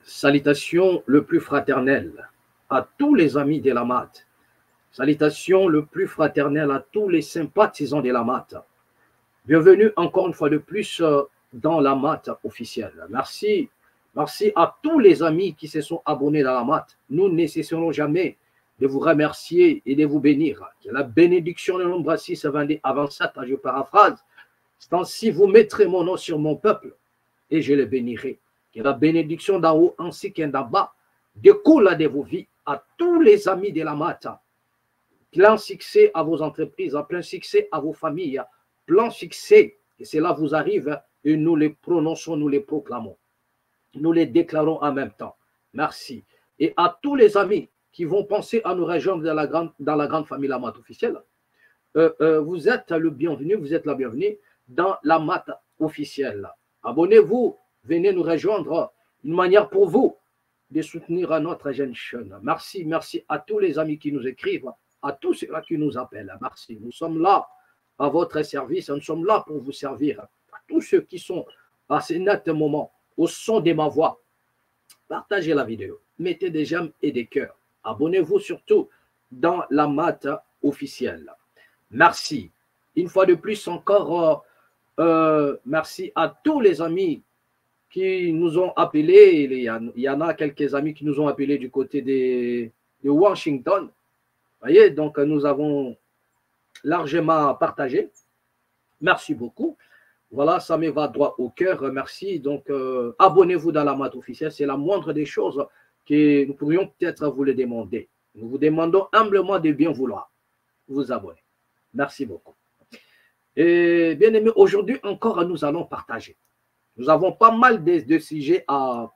Salutations le plus fraternel à tous les amis de la MAT. Salutations le plus fraternel à tous les sympathisants de la MAT. Bienvenue encore une fois de plus dans la MAT officielle. Merci à tous les amis qui se sont abonnés dans la MAT. Nous ne cesserons jamais de vous remercier et de vous bénir. Que la bénédiction de nombre 6 avant 7, je paraphrase. C'est ainsi vous mettrez mon nom sur mon peuple et je le bénirai. Que la bénédiction d'en haut ainsi qu'en d'en bas découle de vos vies à tous les amis de la MAT. Plein succès à vos entreprises, plein succès à vos familles, plein succès. Et cela vous arrive et nous les prononçons, nous les proclamons. Nous les déclarons en même temps. Merci. Et à tous les amis qui vont penser à nous rejoindre dans la grande famille La MAT officielle, vous êtes le bienvenu, vous êtes la bienvenue dans la MAT officielle. Abonnez-vous, venez nous rejoindre, une manière pour vous de soutenir notre jeune chaîne. Merci à tous les amis qui nous écrivent, à tous ceux-là qui nous appellent. Merci. Nous sommes là à votre service, nous sommes là pour vous servir. À tous ceux qui sont à ce net moment, au son de ma voix, partagez la vidéo, mettez des j'aime et des cœurs. Abonnez-vous surtout dans la MAT officielle. Merci. Une fois de plus encore, merci à tous les amis qui nous ont appelés. Il y en a quelques amis qui nous ont appelés du côté de Washington. Vous voyez, donc nous avons largement partagé. Merci beaucoup. Voilà, ça me va droit au cœur. Merci. Donc, abonnez-vous dans la MAT officielle. C'est la moindre des choses que nous pourrions peut-être vous le demander. Nous vous demandons humblement de bien vouloir vous abonner. Merci beaucoup. Et bien aimé, aujourd'hui encore, nous allons partager. Nous avons pas mal de sujets à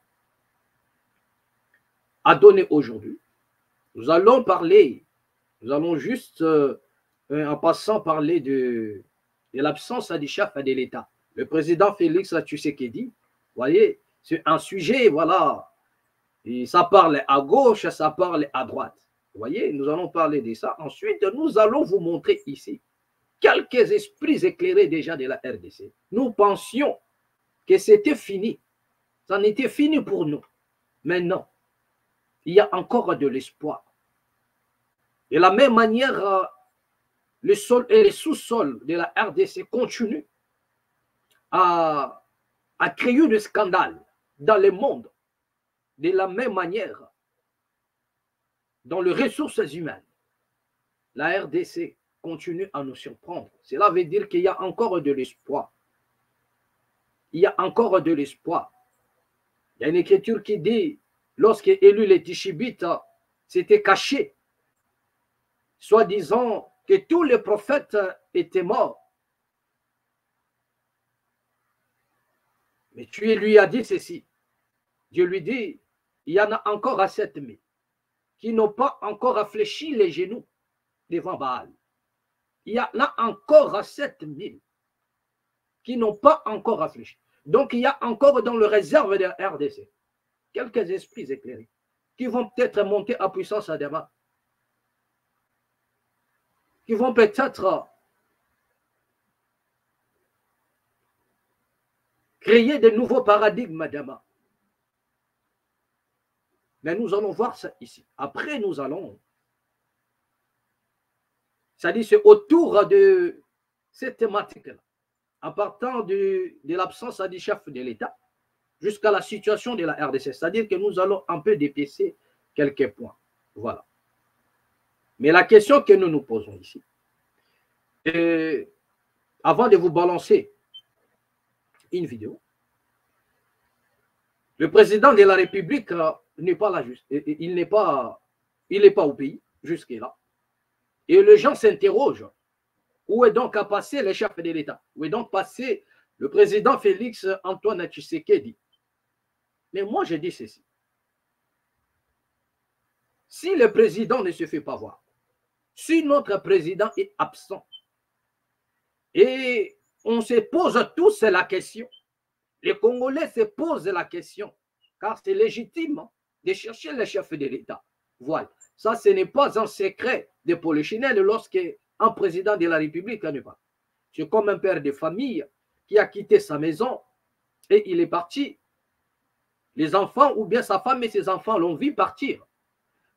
donner aujourd'hui. Nous allons parler, nous allons juste, en passant, parler de l'absence du chef de l'État. Le président Félix Tshisekedi, vous voyez, c'est un sujet, voilà, et ça parle à gauche, ça parle à droite. Vous voyez, nous allons parler de ça. Ensuite, nous allons vous montrer ici quelques esprits éclairés déjà de la RDC. Nous pensions que c'était fini. Ça en était fini pour nous. Mais non, il y a encore de l'espoir. De la même manière, le sol et le sous-sol de la RDC continuent à créer des scandales dans le monde. De la même manière, dans les ressources humaines, la RDC continue à nous surprendre. Cela veut dire qu'il y a encore de l'espoir. Il y a encore de l'espoir. Il y a une écriture qui dit, lorsque élu les Tishibites, c'était caché, soi-disant que tous les prophètes étaient morts. Mais Dieu lui a dit ceci. Dieu lui dit, il y en a encore à 7000 qui n'ont pas encore réfléchi les genoux devant Baal. Il y en a encore à 7000 qui n'ont pas encore réfléchi. Donc, il y a encore dans le réserve de la RDC quelques esprits éclairés qui vont peut-être monter à puissance à demain, qui vont peut-être créer de nouveaux paradigmes demain. Mais nous allons voir ça ici. Après, nous allons, c'est-à-dire c'est autour de cette thématique-là, en partant de l'absence du chef de l'État jusqu'à la situation de la RDC. C'est-à-dire que nous allons un peu dépasser quelques points. Voilà. Mais la question que nous nous posons ici, avant de vous balancer une vidéo, le président de la République n'est pas là, il n'est pas au pays jusque-là. Et les gens s'interrogent. Où est donc à passer le chef de l'État? Où est donc passé le président Félix Antoine Tshisekedi? Mais moi, je dis ceci. Si le président ne se fait pas voir, si notre président est absent, et on se pose tous la question, les Congolais se posent la question, car c'est légitime de chercher le chef de l'État. Voilà. Ça, ce n'est pas un secret de Polichinelle lorsqu'un président de la République n'est pas. C'est comme un père de famille qui a quitté sa maison et il est parti Les enfants ou bien sa femme et ses enfants l'ont vu partir.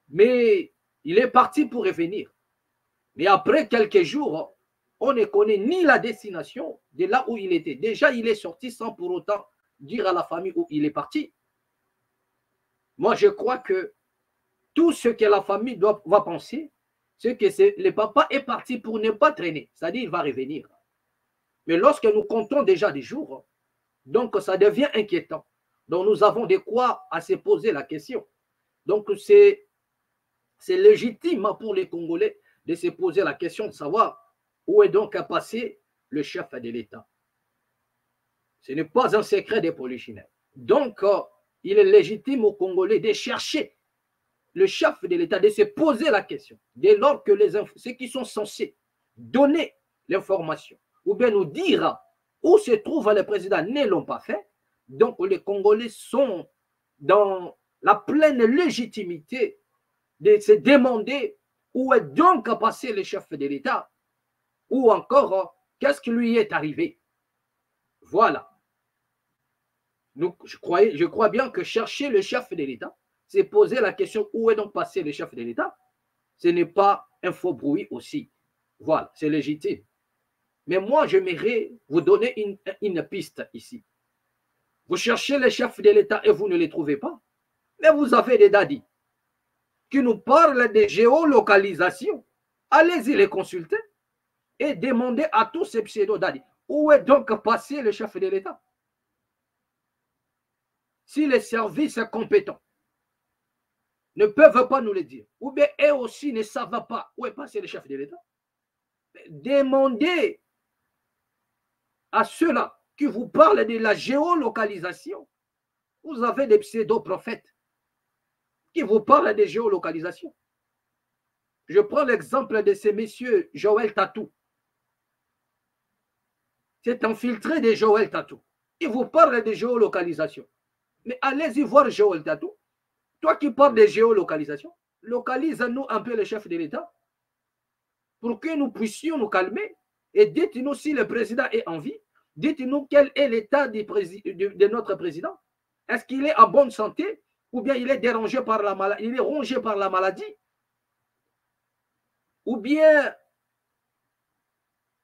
Mais il est parti pour revenir. Mais après quelques jours, on ne connaît ni la destination de là où il était. Déjà, il est sorti sans pour autant dire à la famille où il est parti. Moi, je crois que tout ce que la famille va penser, c'est que le papa est parti pour ne pas traîner. C'est-à-dire qu'il va revenir. Mais lorsque nous comptons déjà des jours, donc ça devient inquiétant. Donc nous avons de quoi à se poser la question. Donc c'est légitime pour les Congolais de se poser la question de savoir où est donc passé le chef de l'État. Ce n'est pas un secret des polichinelles. Donc il est légitime aux Congolais de chercher le chef de l'État, de se poser la question, dès lors que ceux qui sont censés donner l'information ou bien nous dire où se trouve le président ne l'ont pas fait. Donc les Congolais sont dans la pleine légitimité de se demander où est donc passé le chef de l'État ou encore qu'est-ce qui lui est arrivé. Voilà. Donc, je crois bien que chercher le chef de l'État, c'est poser la question où est donc passé le chef de l'État. Ce n'est pas un faux bruit aussi. Voilà, c'est légitime. Mais moi, j'aimerais vous donner une piste ici. Vous cherchez le chef de l'État et vous ne les trouvez pas. Mais vous avez des dadis qui nous parlent de géolocalisation. Allez-y les consulter et demandez à tous ces pseudo-dadis où est donc passé le chef de l'État. Si les services compétents ne peuvent pas nous le dire, ou bien eux aussi ne savent pas où est passé le chef de l'État, demandez à ceux-là qui vous parlent de la géolocalisation. Vous avez des pseudo-prophètes qui vous parlent de géolocalisation. Je prends l'exemple de ce monsieur Joël Tatou. C'est infiltré de Joël Tatou. Il vous parle de géolocalisation. Mais allez-y voir Joël Tatou. Toi qui parles de géolocalisation, localise-nous un peu le chef de l'État pour que nous puissions nous calmer et dites-nous si le président est en vie. Dites-nous quel est l'état de notre président. Est-ce qu'il est en bonne santé ou bien il est dérangé par la maladie, il est rongé par la maladie ou bien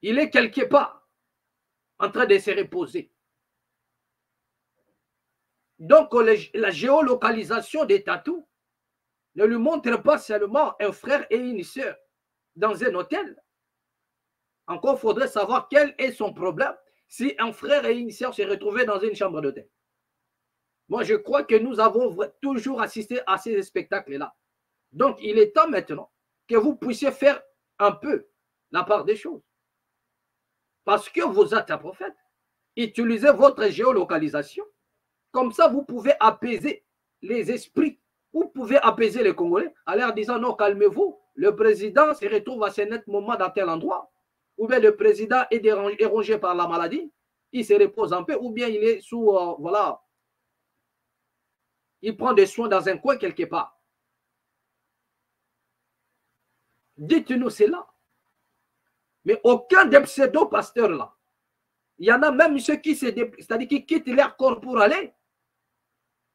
il est quelque part en train de se reposer. Donc, la géolocalisation des tatous ne lui montre pas seulement un frère et une sœur dans un hôtel. Encore faudrait savoir quel est son problème si un frère et une sœur se retrouvaient dans une chambre d'hôtel. Moi, je crois que nous avons toujours assisté à ces spectacles-là. Donc, il est temps maintenant que vous puissiez faire un peu la part des choses. Parce que vous êtes un prophète. Utilisez votre géolocalisation. Comme ça, vous pouvez apaiser les esprits. Vous pouvez apaiser les Congolais en leur disant non, calmez-vous. Le président se retrouve à ce net moment dans tel endroit. Ou bien le président est dérangé par la maladie. Il se repose un peu. Ou bien il est sous, voilà. Il prend des soins dans un coin quelque part. Dites-nous cela. Mais aucun des pseudo-pasteurs là. Il y en a même ceux qui c'est-à-dire qui quittent leur corps pour aller.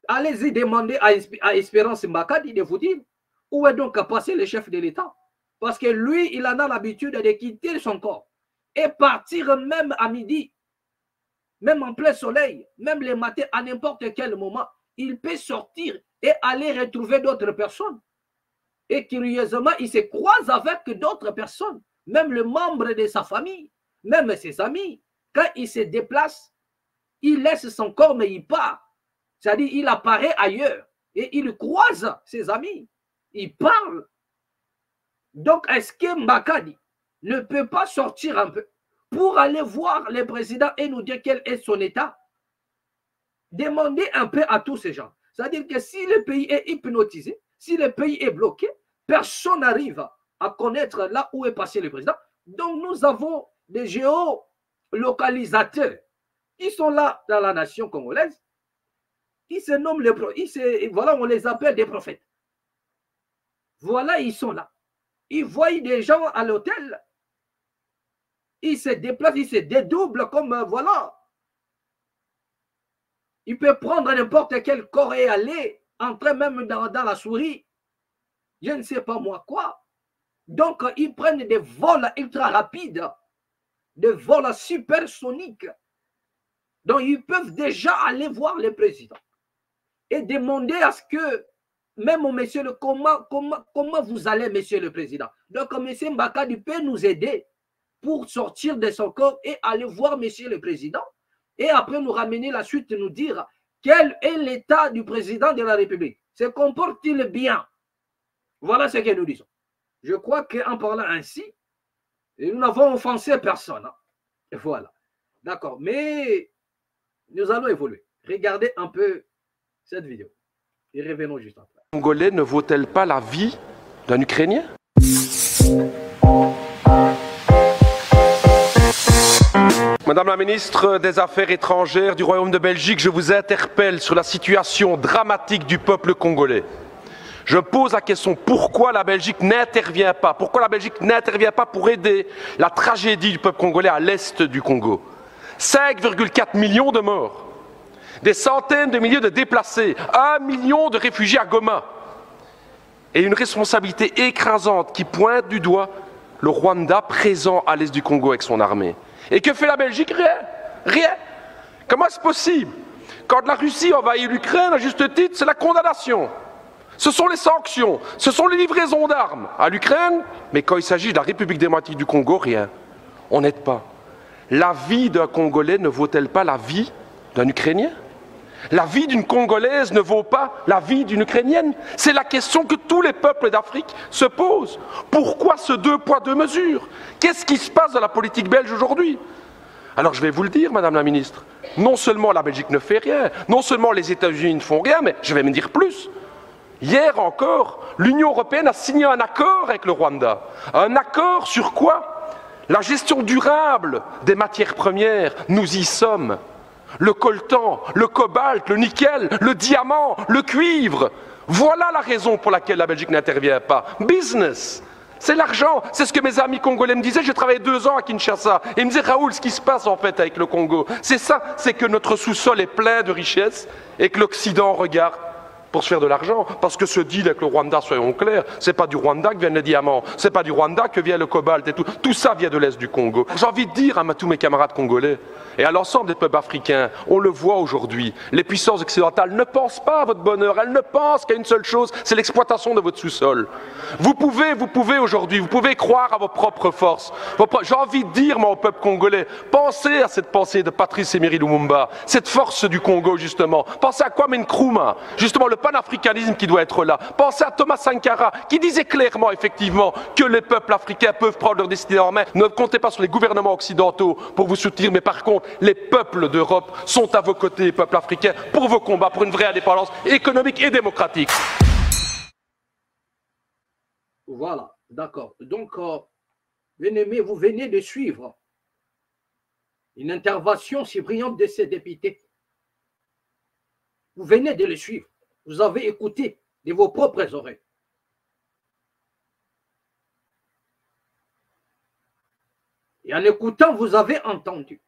Allez-y demander à Espérance Mbakadi de vous dire où est donc passé le chef de l'État. Parce que lui, il en a l'habitude de quitter son corps et partir même à midi, même en plein soleil, même le matin, à n'importe quel moment. Il peut sortir et aller retrouver d'autres personnes. Et curieusement, il se croise avec d'autres personnes, même le membre de sa famille, même ses amis. Quand il se déplace, il laisse son corps, mais il part. C'est-à-dire, il apparaît ailleurs et il croise ses amis. Il parle. Donc, est-ce que Mbakadi ne peut pas sortir un peu pour aller voir le président et nous dire quel est son état? Demandez un peu à tous ces gens. C'est-à-dire que si le pays est hypnotisé, si le pays est bloqué, personne n'arrive à connaître là où est passé le président. Donc, nous avons des géolocalisateurs qui sont là dans la nation congolaise. Ils se nomment voilà, on les appelle des prophètes. Voilà, ils sont là. Ils voient des gens à l'hôtel. Ils se déplacent, ils se dédoublent comme voilà. Il peut prendre n'importe quel corps et aller, entrer même dans la souris. Je ne sais pas moi quoi. Donc, ils prennent des vols ultra rapides, des vols supersoniques. Donc, ils peuvent déjà aller voir le président et demander à ce que, même au monsieur, comment vous allez, monsieur le président. Donc, monsieur Mbakadi peut nous aider pour sortir de son corps et aller voir monsieur le président. Et après, nous ramener la suite, nous dire quel est l'état du président de la République. Se comporte-t-il bien? Voilà ce que nous disons. Je crois qu'en parlant ainsi, nous n'avons offensé personne. Hein. Et voilà. D'accord. Mais nous allons évoluer. Regardez un peu cette vidéo. Et revenons juste après. Congolais ne vaut-elle pas la vie d'un Ukrainien? Madame la ministre des Affaires étrangères du Royaume de Belgique, je vous interpelle sur la situation dramatique du peuple congolais. Je pose la question, pourquoi la Belgique n'intervient pas? Pourquoi la Belgique n'intervient pas pour aider la tragédie du peuple congolais à l'est du Congo? 5,4 millions de morts, des centaines de milliers de déplacés, 1 million de réfugiés à Goma, et une responsabilité écrasante qui pointe du doigt le Rwanda présent à l'est du Congo avec son armée. Et que fait la Belgique? Rien. Rien. Comment est-ce possible? Quand la Russie envahit l'Ukraine, à juste titre, c'est la condamnation. Ce sont les sanctions, ce sont les livraisons d'armes à l'Ukraine, mais quand il s'agit de la République démocratique du Congo, rien. On n'aide pas. La vie d'un Congolais ne vaut-elle pas la vie d'un Ukrainien? La vie d'une Congolaise ne vaut pas la vie d'une Ukrainienne? C'est la question que tous les peuples d'Afrique se posent. Pourquoi ce 2 poids 2 mesures? Qu'est-ce qui se passe dans la politique belge aujourd'hui? Alors je vais vous le dire, Madame la Ministre, non seulement la Belgique ne fait rien, non seulement les États-Unis ne font rien, mais je vais me dire plus. Hier encore, l'Union européenne a signé un accord avec le Rwanda. Un accord sur quoi? La gestion durable des matières premières. Nous y sommes. Le coltan, le cobalt, le nickel, le diamant, le cuivre. Voilà la raison pour laquelle la Belgique n'intervient pas. Business. C'est l'argent. C'est ce que mes amis congolais me disaient. J'ai travaillé 2 ans à Kinshasa. Et ils me disaient, Raoul, ce qui se passe en fait avec le Congo, c'est ça, c'est que notre sous-sol est plein de richesses et que l'Occident regarde pour se faire de l'argent, parce que ce deal avec le Rwanda, soyons clairs, c'est pas du Rwanda que viennent les diamants, c'est pas du Rwanda que vient le cobalt et tout, tout ça vient de l'Est du Congo. J'ai envie de dire à tous mes camarades congolais et à l'ensemble des peuples africains, on le voit aujourd'hui, les puissances occidentales ne pensent pas à votre bonheur, elles ne pensent qu'à une seule chose, c'est l'exploitation de votre sous-sol. Vous pouvez aujourd'hui, vous pouvez croire à vos propres forces. J'ai envie de dire, moi, au peuple congolais, pensez à cette pensée de Patrice Emery Lumumba, cette force du Congo, justement. Pensez à Kwame Nkrumah, justement, le panafricanisme qui doit être là. Pensez à Thomas Sankara, qui disait clairement, effectivement, que les peuples africains peuvent prendre leur destinée en main. Ne comptez pas sur les gouvernements occidentaux pour vous soutenir, mais par contre, les peuples d'Europe sont à vos côtés, les peuples africains, pour vos combats, pour une vraie indépendance économique et démocratique. Voilà, d'accord. Donc, bien-aimés, vous venez de suivre une intervention si brillante de ces députés. Vous venez de le suivre. Vous avez écouté de vos propres oreilles. Et en écoutant, vous avez entendu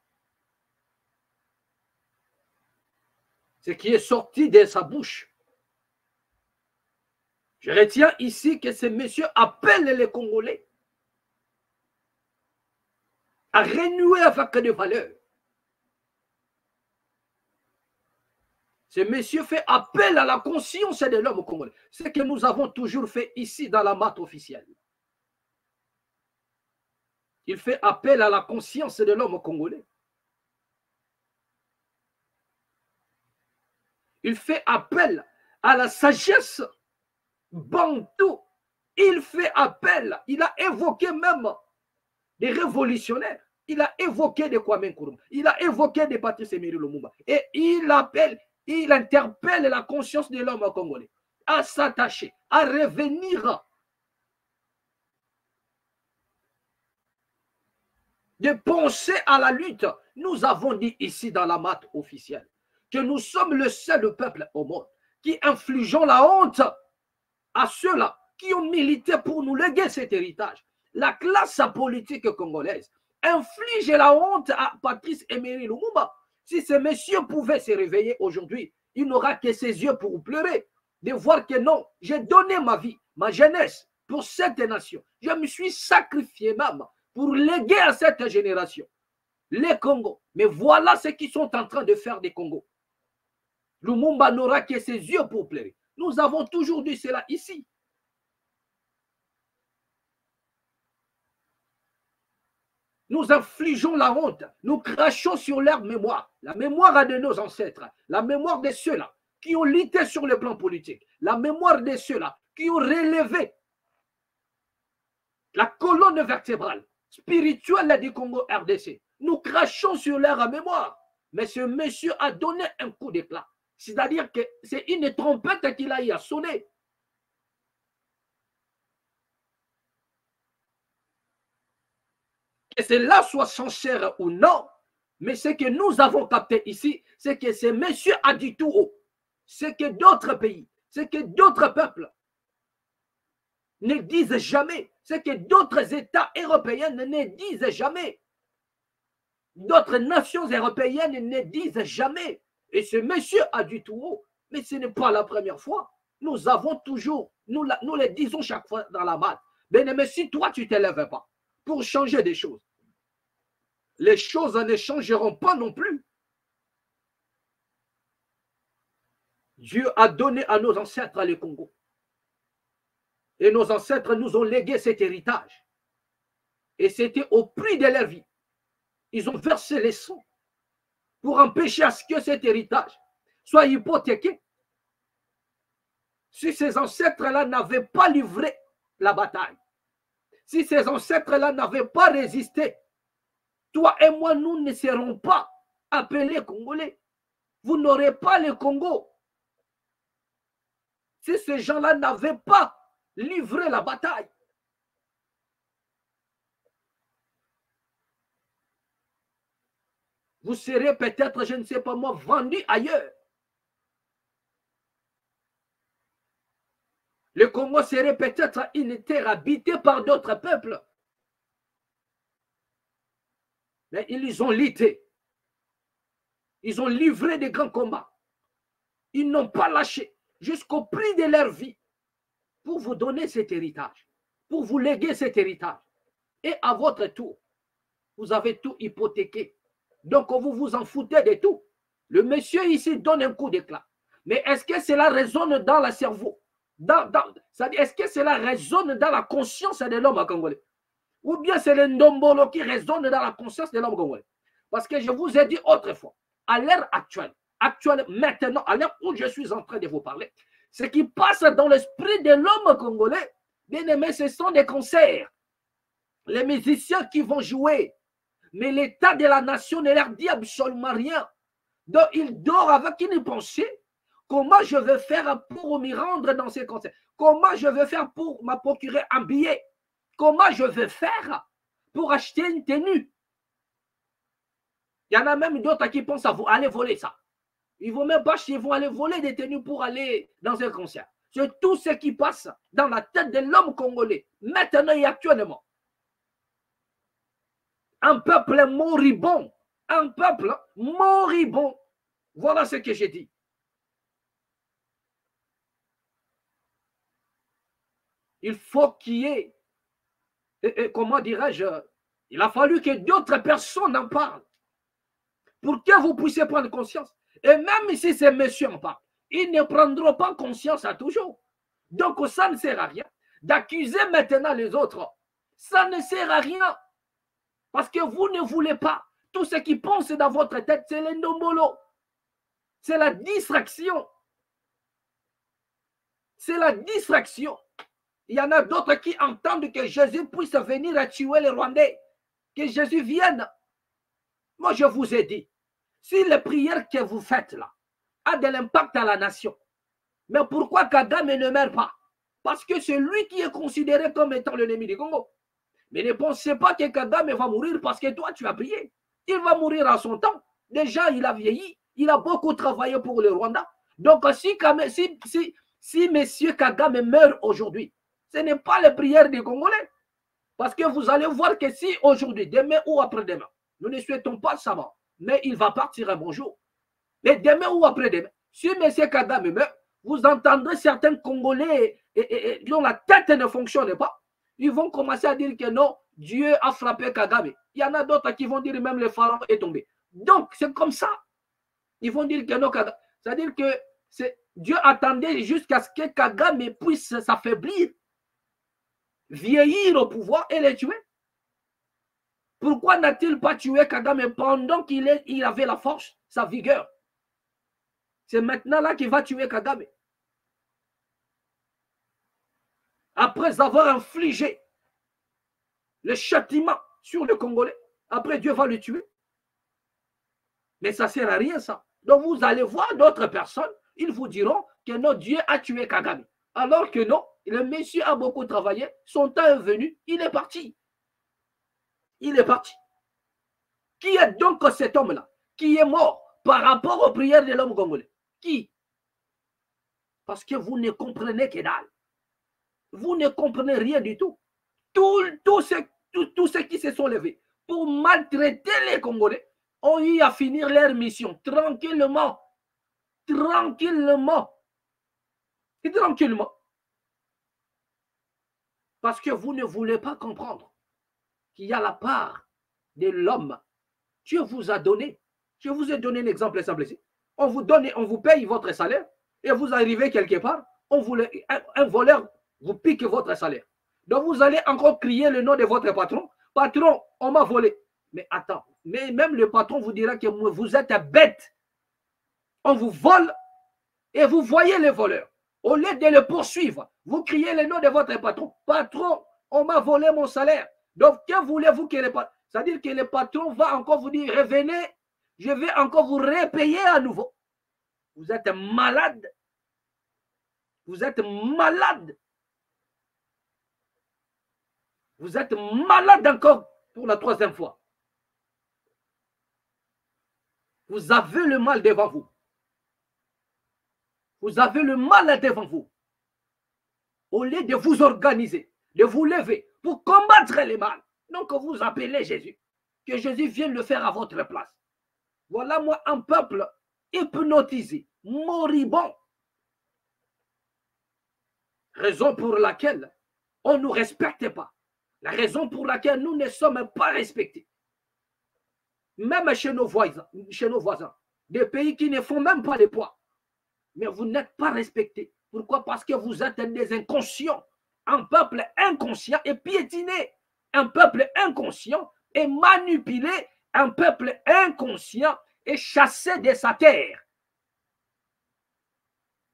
ce qui est sorti de sa bouche. Je retiens ici que ce monsieur appelle les Congolais à renouer avec des valeurs. Ce monsieur fait appel à la conscience de l'homme congolais. Ce que nous avons toujours fait ici dans la MAT officielle. Il fait appel à la conscience de l'homme congolais. Il fait appel à la sagesse bantou. Il fait appel, il a évoqué même des révolutionnaires. Il a évoqué des Kwame Nkrumah. Il a évoqué des Patrice Emery Lumumba. Et il interpelle la conscience de l'homme congolais à s'attacher, à revenir, de penser à la lutte. Nous avons dit ici dans la MAT officielle que nous sommes le seul peuple au monde qui infligeons la honte à ceux-là qui ont milité pour nous léguer cet héritage. La classe politique congolaise inflige la honte à Patrice Emery Lumumba. Si ce monsieur pouvait se réveiller aujourd'hui, il n'aura que ses yeux pour pleurer, de voir que non, j'ai donné ma vie, ma jeunesse pour cette nation. Je me suis sacrifié même pour léguer à cette génération les Congos. Mais voilà ce qu'ils sont en train de faire des Congos. Lumumba n'aura que ses yeux pour pleurer. Nous avons toujours dit cela ici. Nous infligeons la honte, nous crachons sur leur mémoire, la mémoire de nos ancêtres, la mémoire de ceux-là qui ont lutté sur le plan politique, la mémoire de ceux-là qui ont relevé la colonne vertébrale spirituelle du Congo RDC. Nous crachons sur leur mémoire, mais ce monsieur a donné un coup d'éclat. C'est-à-dire que c'est une trompette qu'il a eu à sonner. Que cela soit sincère ou non, mais ce que nous avons capté ici, c'est que ce monsieur a dit tout haut. C'est que d'autres pays, c'est que d'autres peuples ne disent jamais, c'est que d'autres États européens ne disent jamais. D'autres nations européennes ne disent jamais. Et ce monsieur a dit tout haut, mais ce n'est pas la première fois. Nous avons toujours, nous le disons chaque fois dans la malle. Bien-aimé, si toi tu ne t'élèves pas pour changer des choses, les choses ne changeront pas non plus. Dieu a donné à nos ancêtres le Congo. Et nos ancêtres nous ont légué cet héritage. Et c'était au prix de leur vie. Ils ont versé les sangs pour empêcher à ce que cet héritage soit hypothéqué. Si ces ancêtres-là n'avaient pas livré la bataille, si ces ancêtres-là n'avaient pas résisté, toi et moi, nous ne serons pas appelés Congolais. Vous n'aurez pas le Congo. Si ces gens-là n'avaient pas livré la bataille. Vous serez peut-être, je ne sais pas moi, vendus ailleurs. Le Congo serait peut-être une terre habitée par d'autres peuples. Mais ils ont lutté. Ils ont livré des grands combats. Ils n'ont pas lâché jusqu'au prix de leur vie pour vous donner cet héritage, pour vous léguer cet héritage. Et à votre tour, vous avez tout hypothéqué. Donc, vous vous en foutez de tout. Le monsieur ici donne un coup d'éclat. Mais est-ce que cela résonne dans le cerveau? Est-ce que cela résonne dans la conscience de l'homme congolais? Ou bien c'est le ndombolo qui résonne dans la conscience de l'homme congolais? Parce que je vous ai dit autrefois, à l'heure actuelle, maintenant, à l'heure où je suis en train de vous parler, ce qui passe dans l'esprit de l'homme congolais, bien aimé, ce sont des concerts. Les musiciens qui vont jouer, mais l'état de la nation ne leur dit absolument rien. Donc, il dort avec une pensée. Comment je vais faire pour m'y rendre dans ces concerts? Comment je vais faire pour me procurer un billet? Comment je vais faire pour acheter une tenue? Il y en a même d'autres qui pensent à aller voler ça. Ils vont même pas chier, ils vont aller voler des tenues pour aller dans un concert. C'est tout ce qui passe dans la tête de l'homme congolais, maintenant et actuellement. Un peuple moribond. Un peuple moribond. Voilà ce que j'ai dit. Il faut qu'il y ait, comment dirais-je, il a fallu que d'autres personnes en parlent pour que vous puissiez prendre conscience. Et même si ces messieurs en parlent, ils ne prendront pas conscience à toujours. Donc ça ne sert à rien d'accuser maintenant les autres. Ça ne sert à rien. Parce que vous ne voulez pas. Tout ce qui pense dans votre tête, c'est le ndombolo. C'est la distraction. C'est la distraction. Il y en a d'autres qui entendent que Jésus puisse venir à tuer les Rwandais. Que Jésus vienne. Moi, je vous ai dit, si les prières que vous faites là a de l'impact à la nation, mais pourquoi Kagame ne meurt pas? Parce que c'est lui qui est considéré comme étant l'ennemi du Congo. Mais ne pensez pas que Kagame va mourir parce que toi, tu as prié. Il va mourir à son temps. Déjà, il a vieilli. Il a beaucoup travaillé pour le Rwanda. Donc, si M. Kagame meurt aujourd'hui, ce n'est pas les prières des Congolais. Parce que vous allez voir que si aujourd'hui, demain ou après-demain, nous ne souhaitons pas sa mort, mais il va partir un bon jour. Mais demain ou après-demain, si M. Kagame meurt, vous entendrez certains Congolais dont la tête ne fonctionne pas. Ils vont commencer à dire que non, Dieu a frappé Kagame. Il y en a d'autres qui vont dire même le pharaon est tombé. Donc, c'est comme ça. Ils vont dire que non, Kagame. C'est-à-dire que Dieu attendait jusqu'à ce que Kagame puisse s'affaiblir, vieillir au pouvoir et les tuer. Pourquoi n'a-t-il pas tué Kagame pendant qu'il avait la force, sa vigueur? C'est maintenant là qu'il va tuer Kagame. Après avoir infligé le châtiment sur le Congolais, après Dieu va le tuer. Mais ça ne sert à rien ça. Donc vous allez voir d'autres personnes, ils vous diront que non, Dieu a tué Kagame. Alors que non, le monsieur a beaucoup travaillé, son temps est venu, il est parti. Il est parti. Qui est donc cet homme-là qui est mort par rapport aux prières de l'homme congolais? Qui? Parce que vous ne comprenez que dalle. Vous ne comprenez rien du tout. Tous ceux qui se sont levés pour maltraiter les Congolais ont eu à finir leur mission tranquillement. Tranquillement. Et tranquillement. Parce que vous ne voulez pas comprendre qu'il y a la part de l'homme. Dieu vous a donné. Je vous ai donné un exemple simple ici. On vous paye votre salaire et vous arrivez quelque part, un voleur vous pique votre salaire. Donc vous allez encore crier le nom de votre patron. Patron, on m'a volé. Mais attends, mais même le patron vous dira que vous êtes bête. On vous vole et vous voyez le voleur. Au lieu de le poursuivre, vous criez le nom de votre patron. Patron, on m'a volé mon salaire. Donc, que voulez-vous que le patron... C'est-à-dire que le patron va encore vous dire, revenez, je vais encore vous repayer à nouveau. Vous êtes malade. Vous êtes malade. Vous êtes malade encore pour la troisième fois. Vous avez le mal devant vous. Vous avez le mal devant vous. Au lieu de vous organiser, de vous lever pour combattre le mal, donc vous appelez Jésus. Que Jésus vienne le faire à votre place. Voilà moi un peuple hypnotisé, moribond. Raison pour laquelle on ne nous respecte pas. La raison pour laquelle nous ne sommes pas respectés. Même chez nos voisins, des pays qui ne font même pas les poids. Mais vous n'êtes pas respectés. Pourquoi? Parce que vous êtes des inconscients. Un peuple inconscient et piétiné. Un peuple inconscient et manipulé. Un peuple inconscient et chassé de sa terre.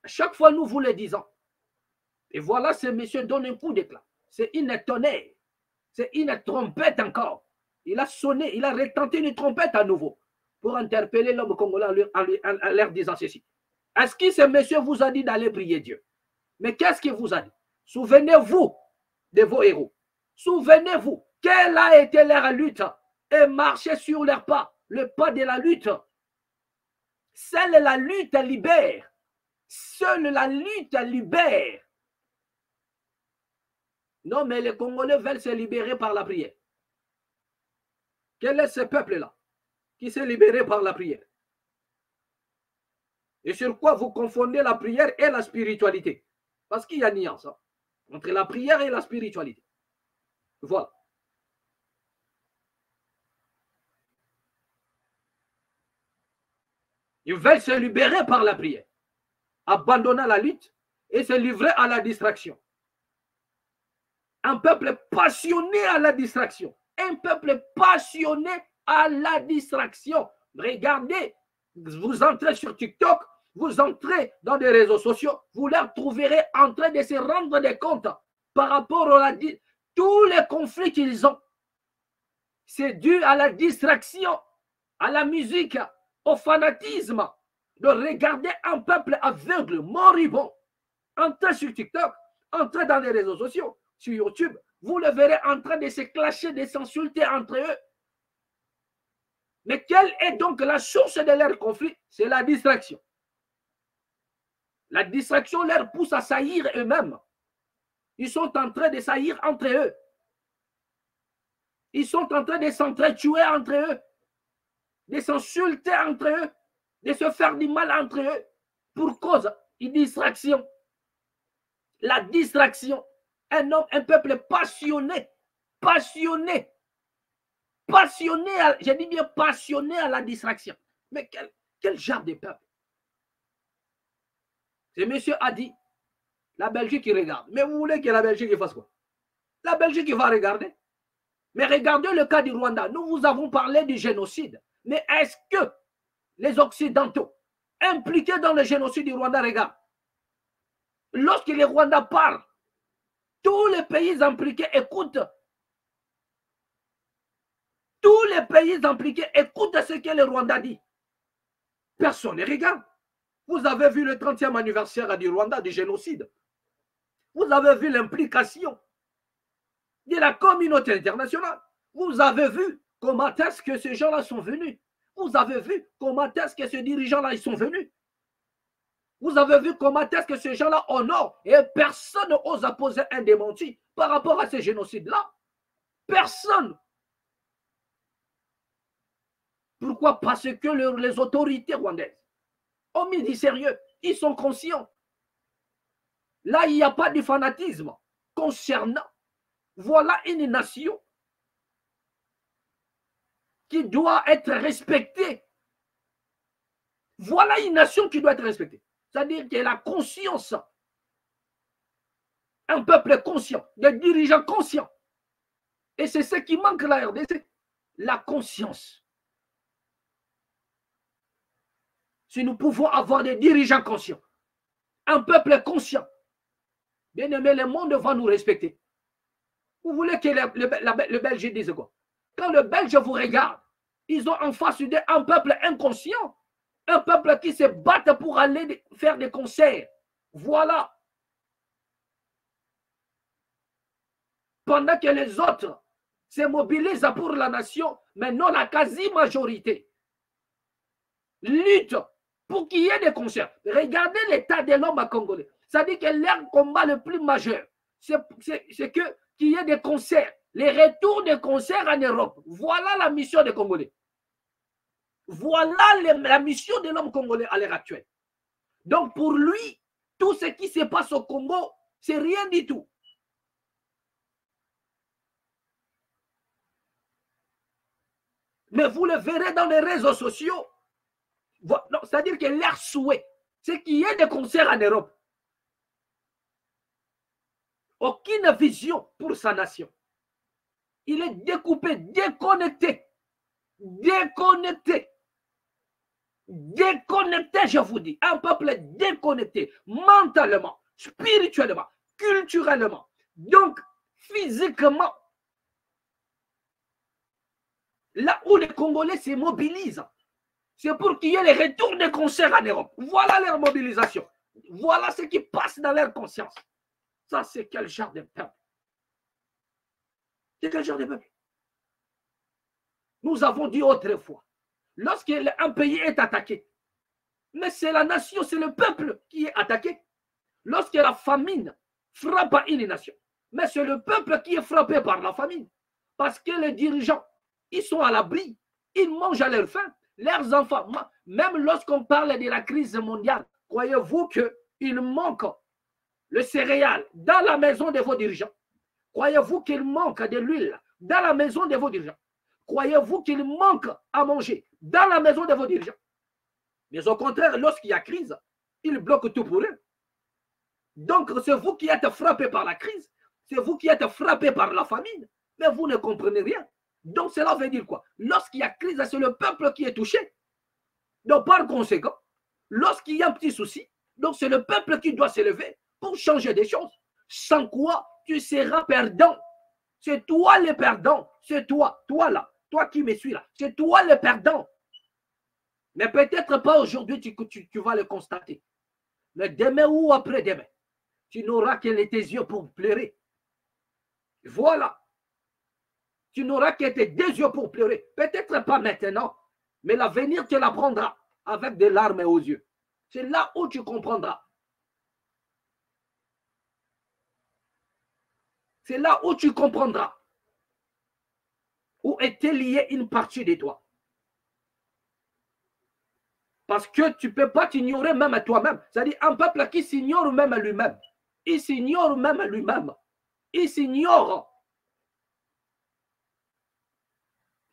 À chaque fois, nous vous le disons. Et voilà, ce monsieur donne un coup d'éclat. C'est une tonnerre. C'est une trompette encore. Il a sonné, il a retenté une trompette à nouveau pour interpeller l'homme congolais en leur disant ceci. Est-ce que ce monsieur vous a dit d'aller prier Dieu? Mais qu'est-ce qu'il vous a dit? Souvenez-vous de vos héros. Souvenez-vous quelle a été leur lutte et marchez sur leurs pas, le pas de la lutte. Seule la lutte libère. Seule la lutte libère. Non, mais les Congolais veulent se libérer par la prière. Quel est ce peuple-là qui s'est libéré par la prière? Et sur quoi vous confondez la prière et la spiritualité? Parce qu'il y a une nuance entre la prière et la spiritualité. Voilà. Ils veulent se libérer par la prière, abandonner la lutte et se livrer à la distraction. Un peuple passionné à la distraction. Un peuple passionné à la distraction. Regardez, vous entrez sur TikTok, vous entrez dans des réseaux sociaux, vous leur trouverez en train de se rendre des comptes par rapport à tous les conflits qu'ils ont. C'est dû à la distraction, à la musique, au fanatisme de regarder un peuple aveugle, moribond. Entrez sur TikTok, entrez dans les réseaux sociaux, sur YouTube, vous le verrez en train de se clasher, de s'insulter entre eux. Mais quelle est donc la source de leur conflit? C'est la distraction. La distraction leur pousse à saillir eux-mêmes. Ils sont en train de saillir entre eux. Ils sont en train de s'entretuer entre eux. de s'insulter entre eux, de se faire du mal entre eux, pour cause d'une distraction. La distraction. Un homme, un peuple passionné, passionné, passionné, je dis bien passionné à la distraction. Mais quel genre de peuple? Ce monsieur a dit, la Belgique qui regarde. Mais vous voulez que la Belgique fasse quoi? La Belgique va regarder. Mais regardez le cas du Rwanda. Nous vous avons parlé du génocide. Mais est-ce que les Occidentaux impliqués dans le génocide du Rwanda regardent? Lorsque les Rwandais parlent, tous les pays impliqués écoutent. Tous les pays impliqués écoutent ce que le Rwanda dit. Personne ne regarde. Vous avez vu le 30e anniversaire du Rwanda, du génocide. Vous avez vu l'implication de la communauté internationale. Vous avez vu comment est-ce que ces gens-là sont venus. Vous avez vu comment est-ce que ces dirigeants-là ils sont venus. Vous avez vu comment est-ce que ces gens-là honorent et personne n'ose poser un démenti par rapport à ces génocides-là. Personne. Pourquoi? Parce que les autorités rwandaises ont mis du sérieux. Ils sont conscients. Là, il n'y a pas de fanatisme concernant. Voilà une nation qui doit être respectée. Voilà une nation qui doit être respectée. C'est-à-dire qu'elle a conscience. Un peuple conscient, des dirigeants conscients. Et c'est ce qui manque à la RDC, la conscience. Si nous pouvons avoir des dirigeants conscients, un peuple conscient, bien aimé, le monde va nous respecter. Vous voulez que le Belge dise quoi? Quand le Belge vous regarde, ils ont en face d'eux un peuple inconscient, un peuple qui se bat pour aller faire des concerts. Voilà. Pendant que les autres se mobilisent pour la nation, mais non la quasi-majorité lutte pour qu'il y ait des concerts. Regardez l'état de l'homme congolais. Ça dit que leur combat le plus majeur, c'est qu'il y ait des concerts, les retours des concerts en Europe. Voilà la mission des Congolais. Voilà la mission de l'homme congolais à l'heure actuelle. Donc pour lui, tout ce qui se passe au Congo, c'est rien du tout. Mais vous le verrez dans les réseaux sociaux. C'est-à-dire que leur souhait, c'est qu'il y ait des concerts en Europe. Aucune vision pour sa nation. Il est découpé, déconnecté. Déconnecté. Déconnecté, je vous dis. Un peuple déconnecté, mentalement, spirituellement, culturellement, donc physiquement. Là où les Congolais se mobilisent, c'est pour qu'il y ait les retours de concerts en Europe. Voilà leur mobilisation. Voilà ce qui passe dans leur conscience. Ça, c'est quel genre de peuple? C'est quel genre de peuple? Nous avons dit autrefois, lorsqu'un pays est attaqué, mais c'est la nation, c'est le peuple qui est attaqué. Lorsque la famine frappe une nation, mais c'est le peuple qui est frappé par la famine. Parce que les dirigeants, ils sont à l'abri, ils mangent à leur faim. Leurs enfants, même lorsqu'on parle de la crise mondiale, croyez-vous qu'il manque le céréal dans la maison de vos dirigeants? Croyez-vous qu'il manque de l'huile dans la maison de vos dirigeants? Croyez-vous qu'il manque à manger dans la maison de vos dirigeants? Mais au contraire, lorsqu'il y a crise, ils bloquent tout pour eux. Donc, c'est vous qui êtes frappé par la crise, c'est vous qui êtes frappé par la famine, mais vous ne comprenez rien. Donc, cela veut dire quoi? Lorsqu'il y a crise, c'est le peuple qui est touché. Donc, par conséquent, lorsqu'il y a un petit souci, donc c'est le peuple qui doit s'élever pour changer des choses. Sans quoi, tu seras perdant. C'est toi le perdant. C'est toi là, toi qui me suis là. C'est toi le perdant. Mais peut-être pas aujourd'hui, tu vas le constater. Mais demain ou après-demain, tu n'auras que tes yeux pour pleurer. Voilà. Tu n'auras que tes deux yeux pour pleurer. Peut-être pas maintenant, mais l'avenir te l'apprendra avec des larmes aux yeux. C'est là où tu comprendras. C'est là où tu comprendras où était liée une partie de toi. Parce que tu ne peux pas t'ignorer même à toi-même. C'est-à-dire un peuple qui s'ignore même à lui-même. Il s'ignore même à lui-même. Il s'ignore.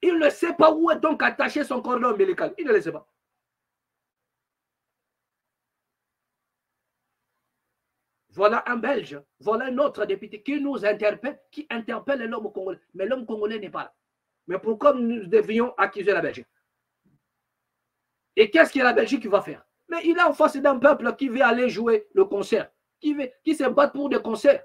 Il ne sait pas où est donc attaché son cordon ombilical. Il ne le sait pas. Voilà un Belge, voilà un autre député qui nous interpelle, qui interpelle l'homme congolais. Mais l'homme congolais n'est pas là. Mais pourquoi nous devions accuser la Belgique? Et qu'est-ce que la Belgique va faire? Mais il est en face d'un peuple qui veut aller jouer le concert, qui se bat pour des concerts.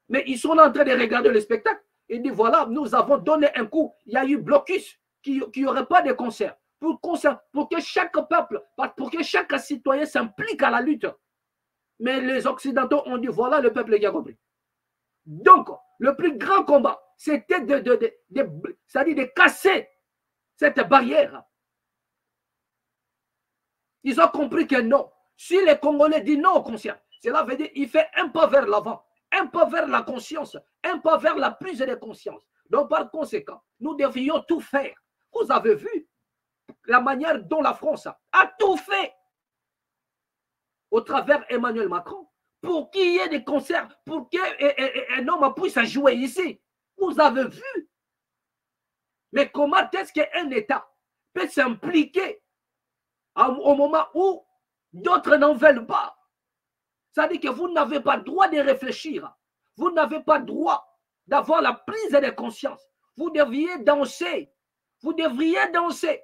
Mais ils sont là en train de regarder le spectacle. Et disent voilà, nous avons donné un coup. Il y a eu blocus, qu'il n'y aurait pas de concert. Pour que chaque peuple, pour que chaque citoyen s'implique à la lutte. Mais les Occidentaux ont dit, voilà le peuple qui a compris. Donc, le plus grand combat, c'était c'est-à-dire de casser cette barrière. Ils ont compris que non. Si les Congolais disent non au concert, cela veut dire qu'il fait un pas vers l'avant, un pas vers la conscience, un pas vers la prise de conscience. Donc, par conséquent, nous devrions tout faire. Vous avez vu la manière dont la France a tout fait au travers Emmanuel Macron, pour qu'il y ait des concerts, pour qu'un homme puisse jouer ici. Vous avez vu. Mais comment est-ce qu'un État peut s'impliquer au moment où d'autres n'en veulent pas? Ça veut dire que vous n'avez pas le droit de réfléchir. Vous n'avez pas le droit d'avoir la prise de conscience. Vous devriez danser. Vous devriez danser.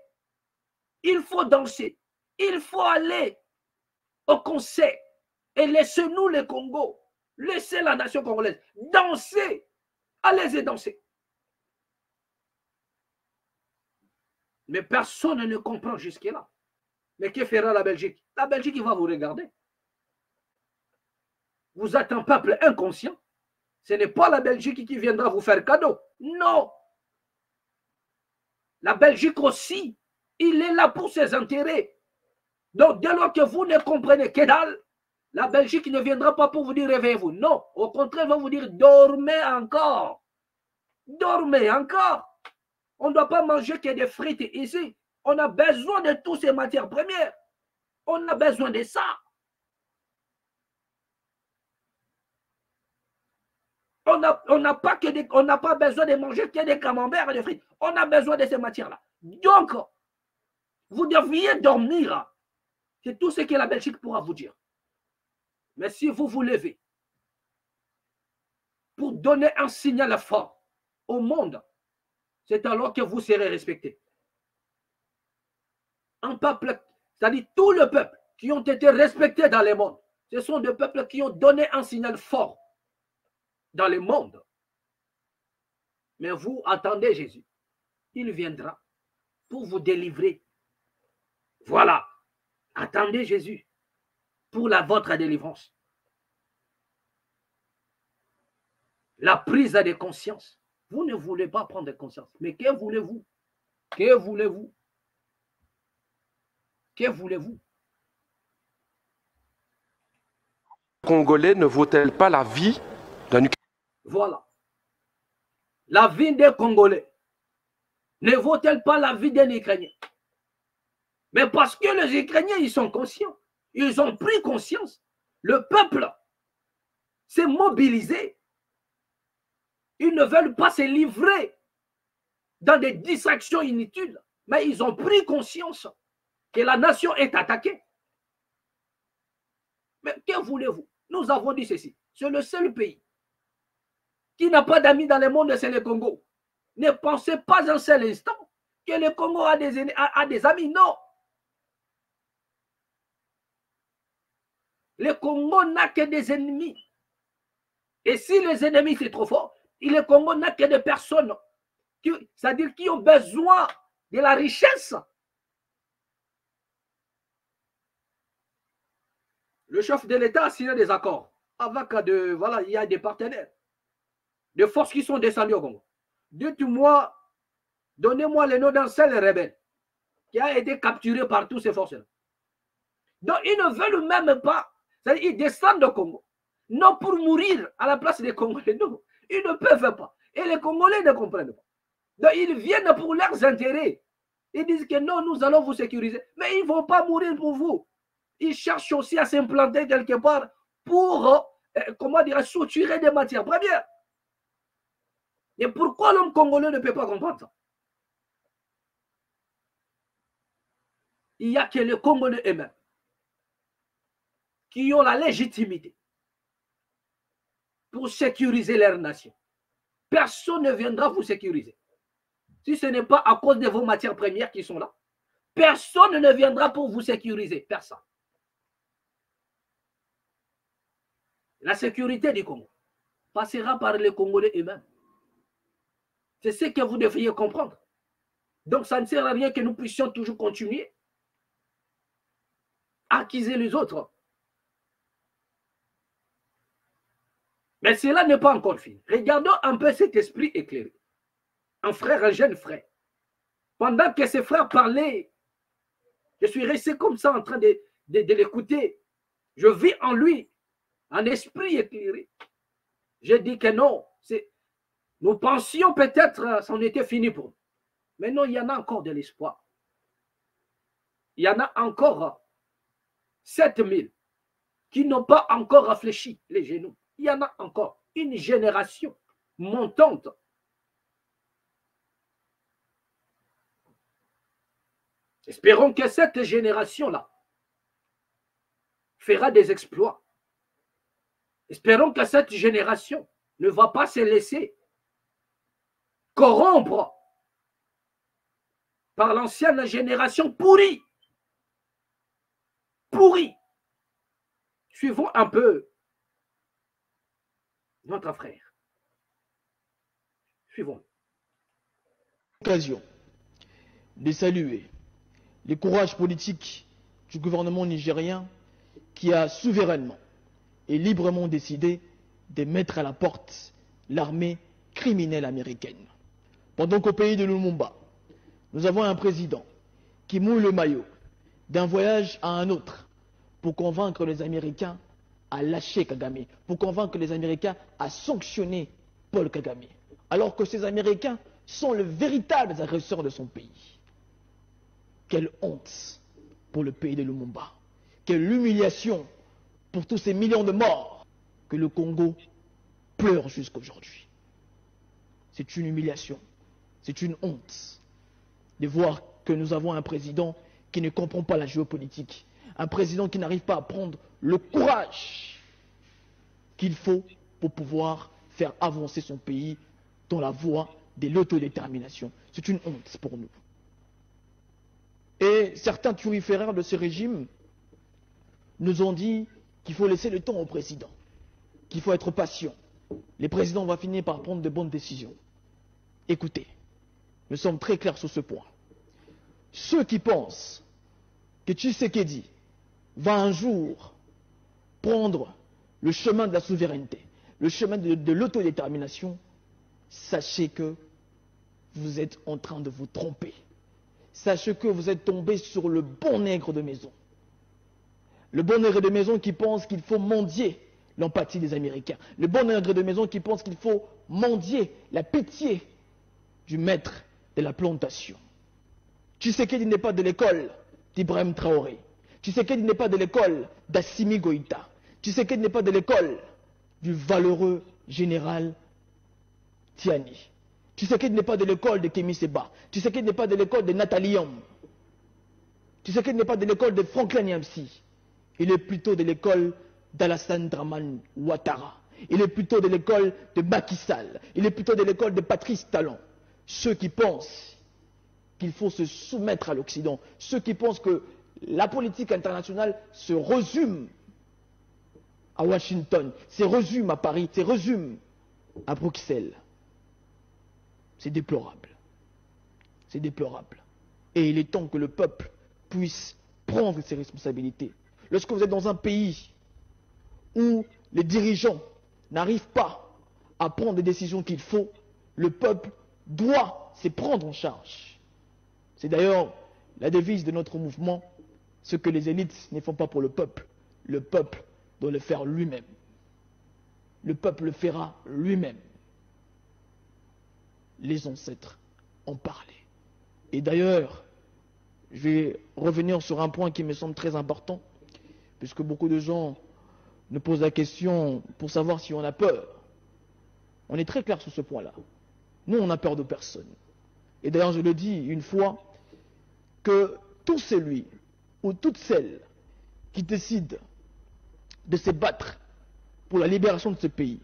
Il faut danser. Il faut aller au concert et laissez-nous le Congo, laissez la nation congolaise danser, allez-y danser. Mais personne ne comprend jusque-là. Mais que fera la Belgique? La Belgique va vous regarder. Vous êtes un peuple inconscient. Ce n'est pas la Belgique qui viendra vous faire cadeau. Non. La Belgique aussi, il est là pour ses intérêts. Donc, dès lors que vous ne comprenez que dalle, la Belgique ne viendra pas pour vous dire réveillez-vous. Non, au contraire, elle va vous dire dormez encore. Dormez encore. On ne doit pas manger que des frites ici. On a besoin de toutes ces matières premières. On a besoin de ça. On n'a pas besoin de manger que des camemberts et des frites. On a besoin de ces matières-là. Donc, vous devriez dormir. C'est tout ce que la Belgique pourra vous dire. Mais si vous vous levez pour donner un signal fort au monde, c'est alors que vous serez respecté. Un peuple, c'est-à-dire tout le peuple qui ont été respectés dans le monde, ce sont des peuples qui ont donné un signal fort dans le monde. Mais vous attendez Jésus. Il viendra pour vous délivrer. Voilà. Attendez Jésus pour votre délivrance. La prise de conscience. Vous ne voulez pas prendre conscience. Mais que voulez-vous? Que voulez-vous? Que voulez-vous? Congolais ne vaut-elle pas la vie d'un Ukrainien? Voilà. La vie des Congolais ne vaut-elle pas la vie d'un Ukrainien? Mais parce que les Ukrainiens, ils sont conscients. Ils ont pris conscience. Le peuple s'est mobilisé. Ils ne veulent pas se livrer dans des distractions inutiles. Mais ils ont pris conscience que la nation est attaquée. Mais que voulez-vous? Nous avons dit ceci. C'est le seul pays qui n'a pas d'amis dans le monde, c'est le Congo. Ne pensez pas un seul instant que le Congo a des amis. Non. Le Congo n'a que des ennemis. Et si les ennemis sont trop forts, le Congo n'a que des personnes, c'est-à-dire qui ont besoin de la richesse. Le chef de l'État a signé des accords avec voilà, il y a des partenaires, des forces qui sont descendues au Congo. Dites-moi, donnez-moi le nom d'un seul rebelle qui a été capturé par toutes ces forces-là. Donc, ils ne veulent même pas. C'est-à-dire ils descendent au Congo. Non pour mourir à la place des Congolais. Non, ils ne peuvent pas. Et les Congolais ne comprennent pas. Donc, ils viennent pour leurs intérêts. Ils disent que non, nous allons vous sécuriser. Mais ils ne vont pas mourir pour vous. Ils cherchent aussi à s'implanter quelque part pour, comment dire, soutirer des matières premières. Et pourquoi l'homme congolais ne peut pas comprendre ça? Il n'y a que les Congolais eux-mêmes qui ont la légitimité pour sécuriser leur nation. Personne ne viendra vous sécuriser. Si ce n'est pas à cause de vos matières premières qui sont là, personne ne viendra pour vous sécuriser. Personne. La sécurité du Congo passera par les Congolais eux-mêmes. C'est ce que vous devriez comprendre. Donc, ça ne sert à rien que nous puissions toujours continuer à accuser les autres. Mais cela n'est pas encore fini. Regardons un peu cet esprit éclairé. Un frère, un jeune frère. Pendant que ses frères parlaient, je suis resté comme ça en train de l'écouter. Je vis en lui un esprit éclairé. J'ai dit que non, nous pensions peut-être c'en était fini pour nous. Mais non, il y en a encore de l'espoir. Il y en a encore 7000 qui n'ont pas encore réfléchi les genoux. Il y en a encore une génération montante. Espérons que cette génération-là fera des exploits. Espérons que cette génération ne va pas se laisser corrompre par l'ancienne génération pourrie. Pourrie. Suivons un peu notre frère. Suivons. Occasion de saluer le courage politique du gouvernement nigérien qui a souverainement et librement décidé de mettre à la porte l'armée criminelle américaine. Pendant qu'au pays de Lumumba, nous avons un président qui mouille le maillot d'un voyage à un autre pour convaincre les Américains à lâcher Kagame, pour convaincre les Américains à sanctionner Paul Kagame, alors que ces Américains sont les véritables agresseurs de son pays. Quelle honte pour le pays de Lumumba. Quelle humiliation pour tous ces millions de morts que le Congo pleure jusqu'aujourd'hui. C'est une humiliation, c'est une honte de voir que nous avons un président qui ne comprend pas la géopolitique, un président qui n'arrive pas à prendre le courage qu'il faut pour pouvoir faire avancer son pays dans la voie de l'autodétermination. C'est une honte pour nous. Et certains turiféraires de ce régime nous ont dit qu'il faut laisser le temps au président, qu'il faut être patient. Les présidents vont finir par prendre de bonnes décisions. Écoutez, nous sommes très clairs sur ce point. Ceux qui pensent que Tshisekedi va un jour prendre le chemin de la souveraineté, le chemin de l'autodétermination, sachez que vous êtes en train de vous tromper. Sachez que vous êtes tombé sur le bon nègre de maison. Le bon nègre de maison qui pense qu'il faut mendier l'empathie des Américains. Le bon nègre de maison qui pense qu'il faut mendier la pitié du maître de la plantation. Tshisekedi n'est pas de l'école d'Ibrahim Traoré. Tshisekedi n'est pas de l'école d'Assimi Goïta. Tshisekedi n'est pas de l'école du valeureux général Tiani. Tshisekedi n'est pas de l'école de Kémy Seba. Tshisekedi n'est pas de l'école de Nathalie Yom. Tshisekedi n'est pas de l'école de Franklin Yamsi. Il est plutôt de l'école d'Alassane Draman Ouattara. Il est plutôt de l'école de Macky Sall. Il est plutôt de l'école de Patrice Talon. Ceux qui pensent qu'il faut se soumettre à l'Occident, ceux qui pensent que la politique internationale se résume à Washington, se résume à Paris, se résume à Bruxelles. C'est déplorable. C'est déplorable. Et il est temps que le peuple puisse prendre ses responsabilités. Lorsque vous êtes dans un pays où les dirigeants n'arrivent pas à prendre les décisions qu'il faut, le peuple doit se prendre en charge. C'est d'ailleurs la devise de notre mouvement, ce que les élites ne font pas pour le peuple doit le faire lui-même. Le peuple le fera lui-même. Les ancêtres en parlaient. Et d'ailleurs, je vais revenir sur un point qui me semble très important, puisque beaucoup de gens nous posent la question pour savoir si on a peur. On est très clair sur ce point-là. Nous, on n'a peur de personne. Et d'ailleurs, je le dis une fois, que tout celui ou toute celle qui décide de se battre pour la libération de ce pays,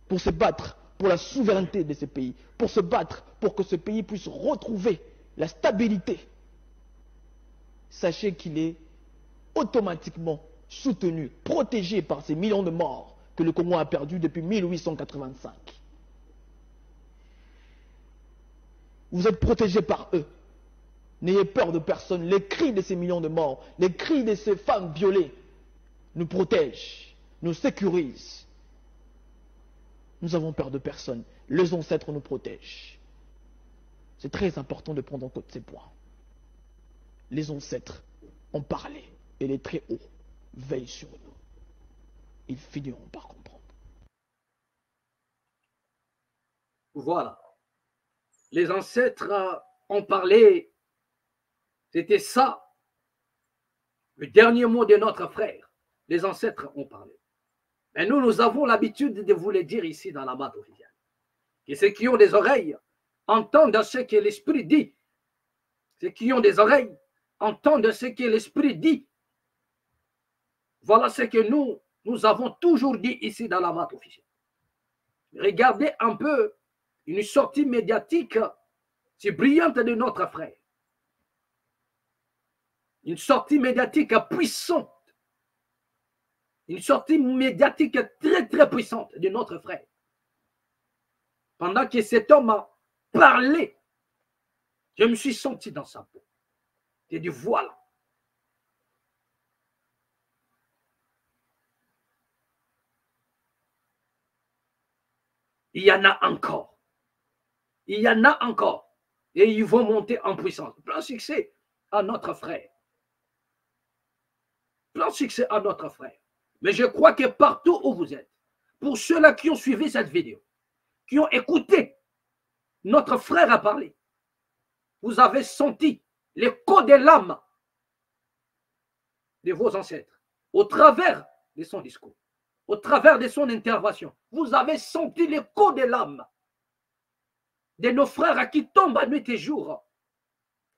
pour se battre pour la souveraineté de ce pays, pour se battre pour que ce pays puisse retrouver la stabilité, sachez qu'il est automatiquement soutenu, protégé par ces millions de morts que le Congo a perdus depuis 1885. Vous êtes protégés par eux. N'ayez peur de personne. Les cris de ces millions de morts, les cris de ces femmes violées nous protègent, nous sécurisent. Nous avons peur de personne. Les ancêtres nous protègent. C'est très important de prendre en compte ces points. Les ancêtres ont parlé et les très hauts veillent sur nous. Ils finiront par comprendre. Voilà. Les ancêtres ont parlé. C'était ça, le dernier mot de notre frère. Les ancêtres ont parlé. Mais nous avons l'habitude de vous le dire ici dans la matte officielle. Que ceux qui ont des oreilles entendent ce que l'Esprit dit. Ceux qui ont des oreilles entendent ce que l'Esprit dit. Voilà ce que nous avons toujours dit ici dans la matte officielle. Regardez un peu une sortie médiatique si brillante de notre frère. Une sortie médiatique puissante. Une sortie médiatique très très puissante de notre frère. Pendant que cet homme a parlé, je me suis senti dans sa peau. J'ai dit voilà. Il y en a encore. Il y en a encore. Et ils vont monter en puissance. Plein succès à notre frère. Plein succès à notre frère. Mais je crois que partout où vous êtes, pour ceux-là qui ont suivi cette vidéo, qui ont écouté notre frère a parlé, vous avez senti l'écho de l'âme de vos ancêtres au travers de son discours, au travers de son intervention. Vous avez senti l'écho de l'âme de nos frères qui tombent à nuit et jour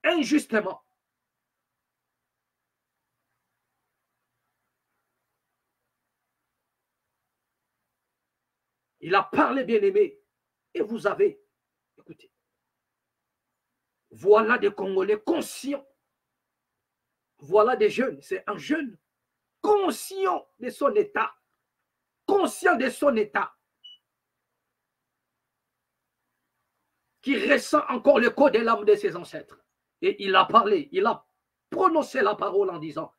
injustement. Il a parlé, bien-aimé, et vous avez écouté. Voilà des Congolais conscients. Voilà des jeunes. C'est un jeune conscient de son état. Conscient de son état. Qui ressent encore le code de l'âme de ses ancêtres. Et il a parlé, il a prononcé la parole en disant,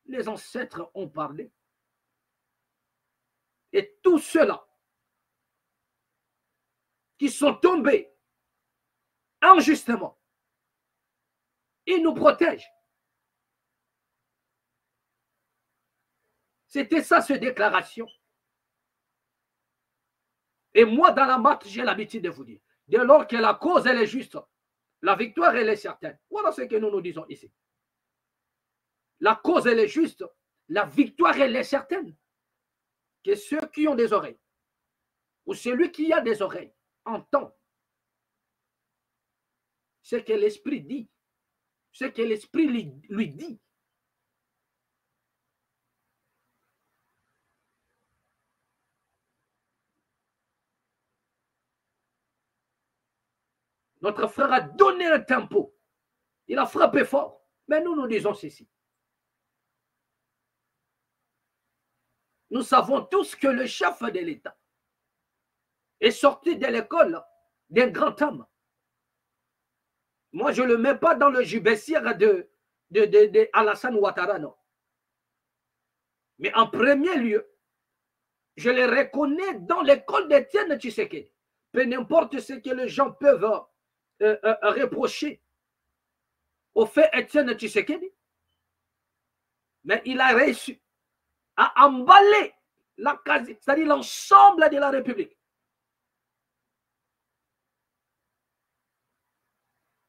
les ancêtres ont parlé. Et tous ceux-là qui sont tombés injustement, ils nous protègent. C'était ça, cette déclaration. Et moi, dans la maths, j'ai l'habitude de vous dire, dès lors que la cause, elle est juste, la victoire, elle est certaine. Voilà ce que nous disons ici. La cause, elle est juste, la victoire, elle est certaine. Que ceux qui ont des oreilles, ou celui qui a des oreilles, entend ce que l'Esprit dit, ce que l'Esprit lui dit. Notre frère a donné un tempo. Il a frappé fort. Mais nous disons ceci. Nous savons tous que le chef de l'État est sorti de l'école d'un grand homme. Moi, je ne le mets pas dans le jubessière de Alassane Ouattara, non. Mais en premier lieu, je le reconnais dans l'école d'Étienne Tshisekedi. Peu n'importe ce que les gens peuvent reprocher au fait Étienne Tshisekedi, mais il a réussi à emballer c'est-à-dire l'ensemble de la République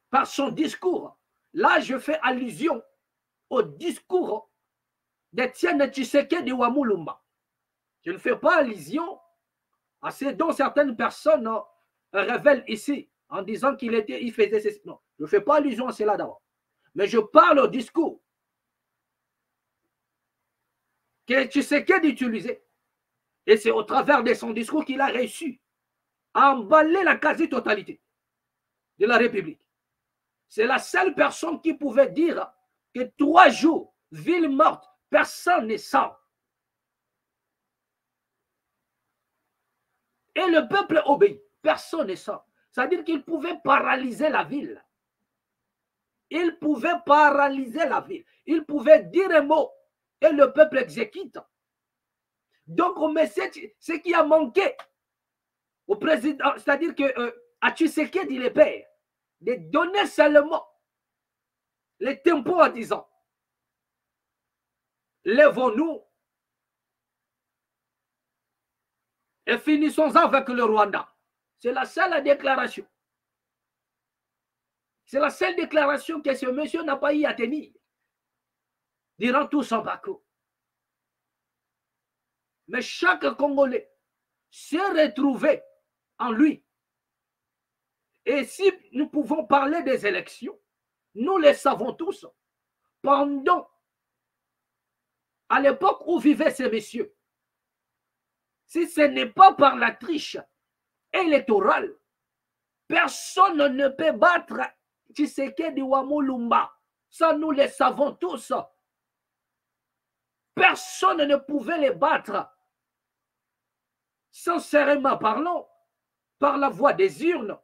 par son discours, Là, je fais allusion au discours d'Étienne Tshisekedi Wamulumba. Je ne fais pas allusion à ce dont certaines personnes révèlent ici en disant il faisait ceci. Non, je ne fais pas allusion à cela d'abord. Mais je parle au discours que Tshisekedi utilisait. Et c'est au travers de son discours qu'il a réussi à emballer la quasi-totalité de la République. C'est la seule personne qui pouvait dire que 3 jours, ville morte, personne ne sort. Et le peuple obéit, personne ne sort. C'est-à-dire qu'il pouvait paralyser la ville. Il pouvait paralyser la ville. Il pouvait dire un mot et le peuple exécute. Donc, ce qui a manqué au président, c'est-à-dire à Tshisekedi le père, de donner seulement les tempos en disant lèvons-nous et finissons avec le Rwanda. C'est la seule déclaration. C'est la seule déclaration que ce monsieur n'a pas eu à tenir durant tout son parcours. Mais chaque Congolais s'est retrouvé en lui. Et si nous pouvons parler des élections, nous les savons tous, pendant, à l'époque où vivaient ces messieurs, si ce n'est pas par la triche électorale, personne ne peut battre Tshisekedi Wamulumba. Ça, nous le savons tous. Personne ne pouvait les battre. Sincèrement parlant, par la voie des urnes,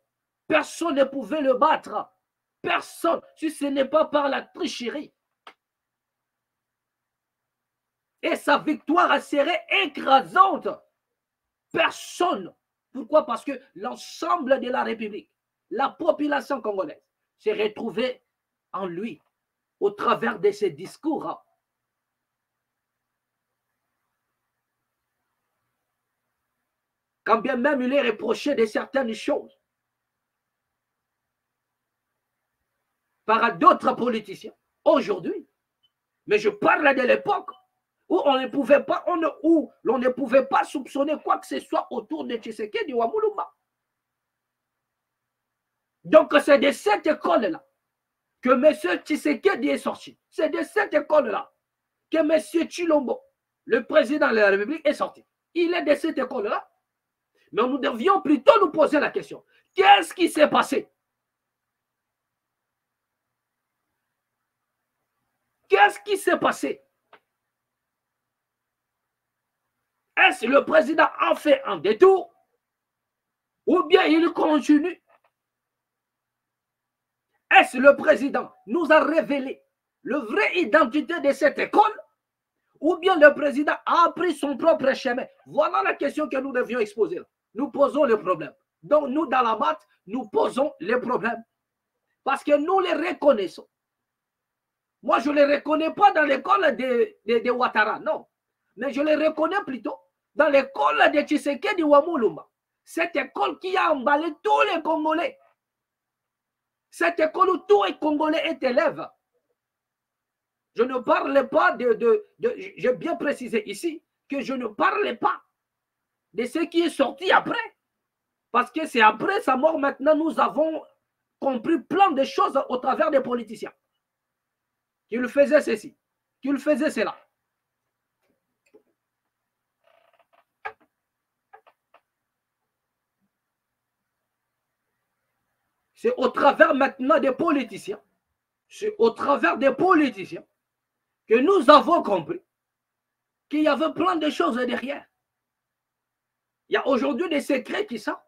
personne ne pouvait le battre. Personne, si ce n'est pas par la tricherie. Et sa victoire serait écrasante. Personne. Pourquoi? Parce que l'ensemble de la République, la population congolaise, s'est retrouvée en lui au travers de ses discours. Quand bien même il est reproché de certaines choses par d'autres politiciens aujourd'hui. Mais je parle de l'époque où on ne pouvait pas, où l'on ne pouvait pas soupçonner quoi que ce soit autour de Tshisekedi Wamulumba. Donc c'est de cette école-là que M. Tshisekedi est sorti. C'est de cette école-là que M. Tshilombo, le président de la République, est sorti. Il est de cette école-là. Mais nous devions plutôt nous poser la question. Qu'est-ce qui s'est passé? Qu'est-ce qui s'est passé? Est-ce que le président a fait un détour? Ou bien il continue? Est-ce que le président nous a révélé la vraie identité de cette école? Ou bien le président a pris son propre chemin? Voilà la question que nous devions exposer. Nous posons le problème. Donc nous, dans la maths, nous posons les problèmes. Parce que nous les reconnaissons. Moi, je ne les reconnais pas dans l'école de Ouattara, non. Mais je les reconnais plutôt dans l'école de Tshisekedi Wamulumba. Cette école qui a emballé tous les Congolais. Cette école où tous les Congolais est élève. Je ne parle pas j'ai bien précisé ici que je ne parle pas de ce qui est sorti après. Parce que c'est après sa mort, maintenant, nous avons compris plein de choses au travers des politiciens. Qu'il faisait ceci, qu'il faisait cela. C'est au travers maintenant des politiciens, c'est au travers des politiciens que nous avons compris qu'il y avait plein de choses derrière. Il y a aujourd'hui des secrets qui sortent.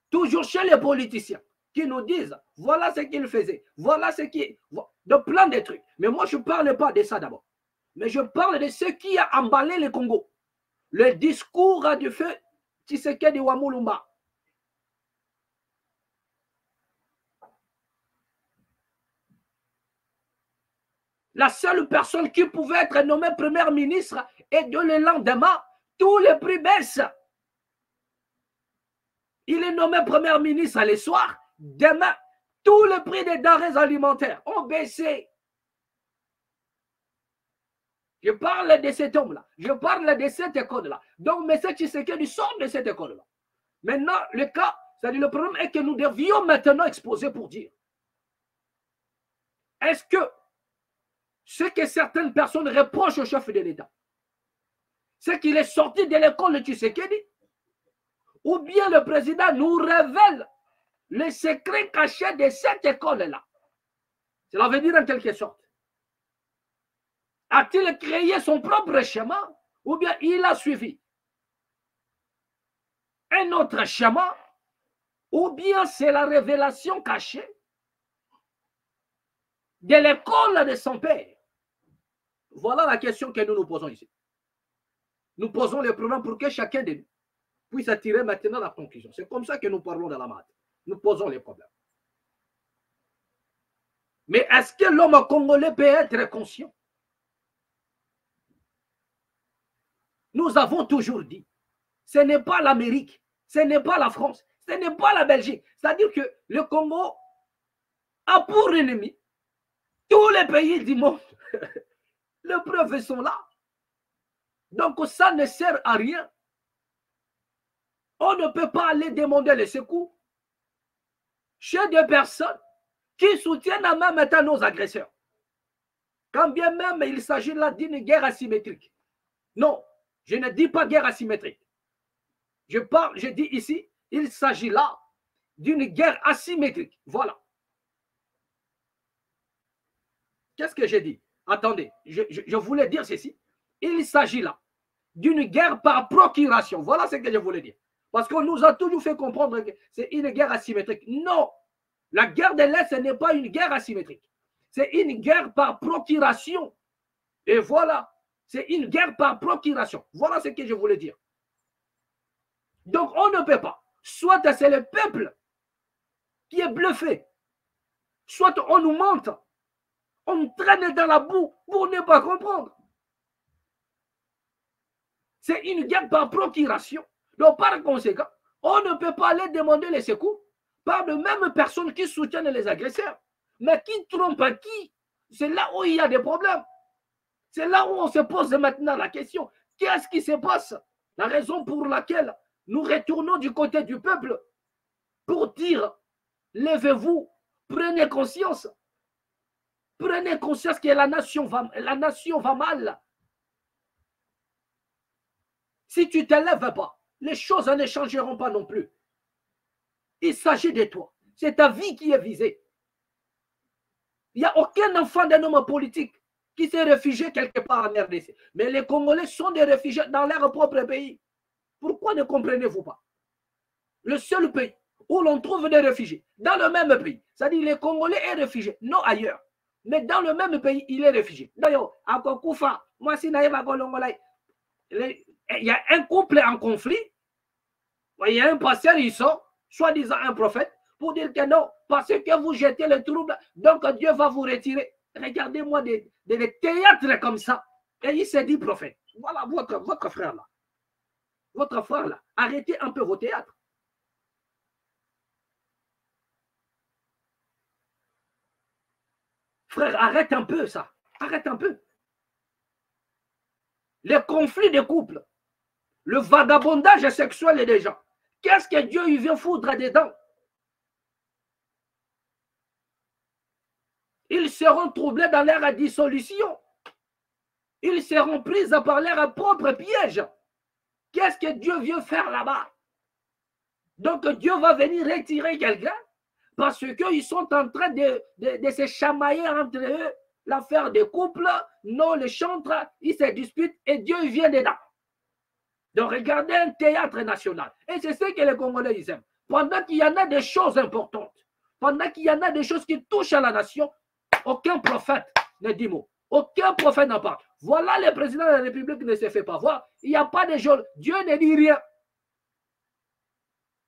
Toujours chez les politiciens qui nous disent, voilà ce qu'ils faisaient, voilà ce qui... de plein de trucs. Mais moi, je ne parle pas de ça d'abord. Mais je parle de ce qui a emballé le Congo. Le discours du feu Tshisekedi Wamulumba. La seule personne qui pouvait être nommée première ministre et de le lendemain, tous les prix baissent. Il est nommé premier ministre le soir. Demain, Tous les prix des denrées alimentaires ont baissé. Je parle de cet homme-là. Je parle de cette école-là. Donc, M. Tshisekedi sort de cette école-là. Maintenant, le cas, c'est-à-dire le problème est que nous devions maintenant exposer pour dire. Est-ce que ce que certaines personnes reprochent au chef de l'État, c'est qu'il est sorti de l'école de Tshisekedi, ou bien le président nous révèle le secret caché de cette école-là? Cela veut dire en quelque sorte. A-t-il créé son propre schéma ou bien il a suivi un autre schéma ou bien c'est la révélation cachée de l'école de son père? Voilà la question que nous nous posons ici. Nous posons les problèmes pour que chacun de nous puisse attirer maintenant la conclusion. C'est comme ça que nous parlons de la maths. Nous posons les problèmes. Mais est-ce que l'homme congolais peut être conscient? Nous avons toujours dit, ce n'est pas l'Amérique, ce n'est pas la France, ce n'est pas la Belgique. C'est-à-dire que le Congo a pour ennemi tous les pays du monde. Les preuves sont là. Donc ça ne sert à rien. On ne peut pas aller demander le secours chez des personnes qui soutiennent en même temps nos agresseurs. Quand bien même il s'agit là d'une guerre asymétrique. Non. Je ne dis pas guerre asymétrique. Je dis ici, il s'agit là d'une guerre asymétrique. Voilà. Qu'est-ce que j'ai dit? Attendez, je voulais dire ceci. Il s'agit là d'une guerre par procuration. Voilà ce que je voulais dire. Parce qu'on nous a toujours fait comprendre que c'est une guerre asymétrique. Non, la guerre de l'Est, ce n'est pas une guerre asymétrique. C'est une guerre par procuration. Et voilà. C'est une guerre par procuration. Voilà ce que je voulais dire. Donc, on ne peut pas. Soit c'est le peuple qui est bluffé, soit on nous mente, on traîne dans la boue pour ne pas comprendre. C'est une guerre par procuration. Donc, par conséquent, on ne peut pas aller demander les secours par de mêmes personnes qui soutiennent les agresseurs. Mais qui trompent qui? C'est là où il y a des problèmes. C'est là où on se pose maintenant la question. Qu'est-ce qui se passe? La raison pour laquelle nous retournons du côté du peuple pour dire, levez-vous, prenez conscience. Prenez conscience que la nation va mal. Si tu ne te lèves pas, les choses ne changeront pas non plus. Il s'agit de toi. C'est ta vie qui est visée. Il n'y a aucun enfant d'un homme politique qui s'est réfugié quelque part en RDC. Mais les Congolais sont des réfugiés dans leur propre pays. Pourquoi ne comprenez-vous pas? Le seul pays où l'on trouve des réfugiés, dans le même pays, c'est-à-dire les Congolais est réfugié, non ailleurs, mais dans le même pays, il est réfugié. D'ailleurs, à Kokoufa, moi, si il y a un couple en conflit, il y a un pasteur, il sort, soi-disant un prophète, pour dire que non, parce que vous jetez le trouble, donc Dieu va vous retirer. Regardez-moi des théâtres comme ça. Et il s'est dit prophète. Voilà votre frère là. Votre frère là. Arrêtez un peu vos théâtres. Frère, arrête un peu ça. Arrête un peu. Les conflits de couple, le vagabondage sexuel des gens. Qu'est-ce que Dieu il vient foutre dedans? Ils seront troublés dans leur dissolution. Ils seront pris par leur propre piège. Qu'est-ce que Dieu vient faire là-bas? Donc Dieu va venir retirer quelqu'un parce qu'ils sont en train de se chamailler entre eux, l'affaire des couples, non, les chantres, ils se disputent et Dieu vient dedans. Donc regardez un théâtre national. Et c'est ce que les Congolais ils aiment. Pendant qu'il y en a des choses importantes, pendant qu'il y en a des choses qui touchent à la nation, aucun prophète ne dit mot. Aucun prophète n'en parle. Voilà, le président de la République ne se fait pas voir. Il n'y a pas de gens. Dieu ne dit rien.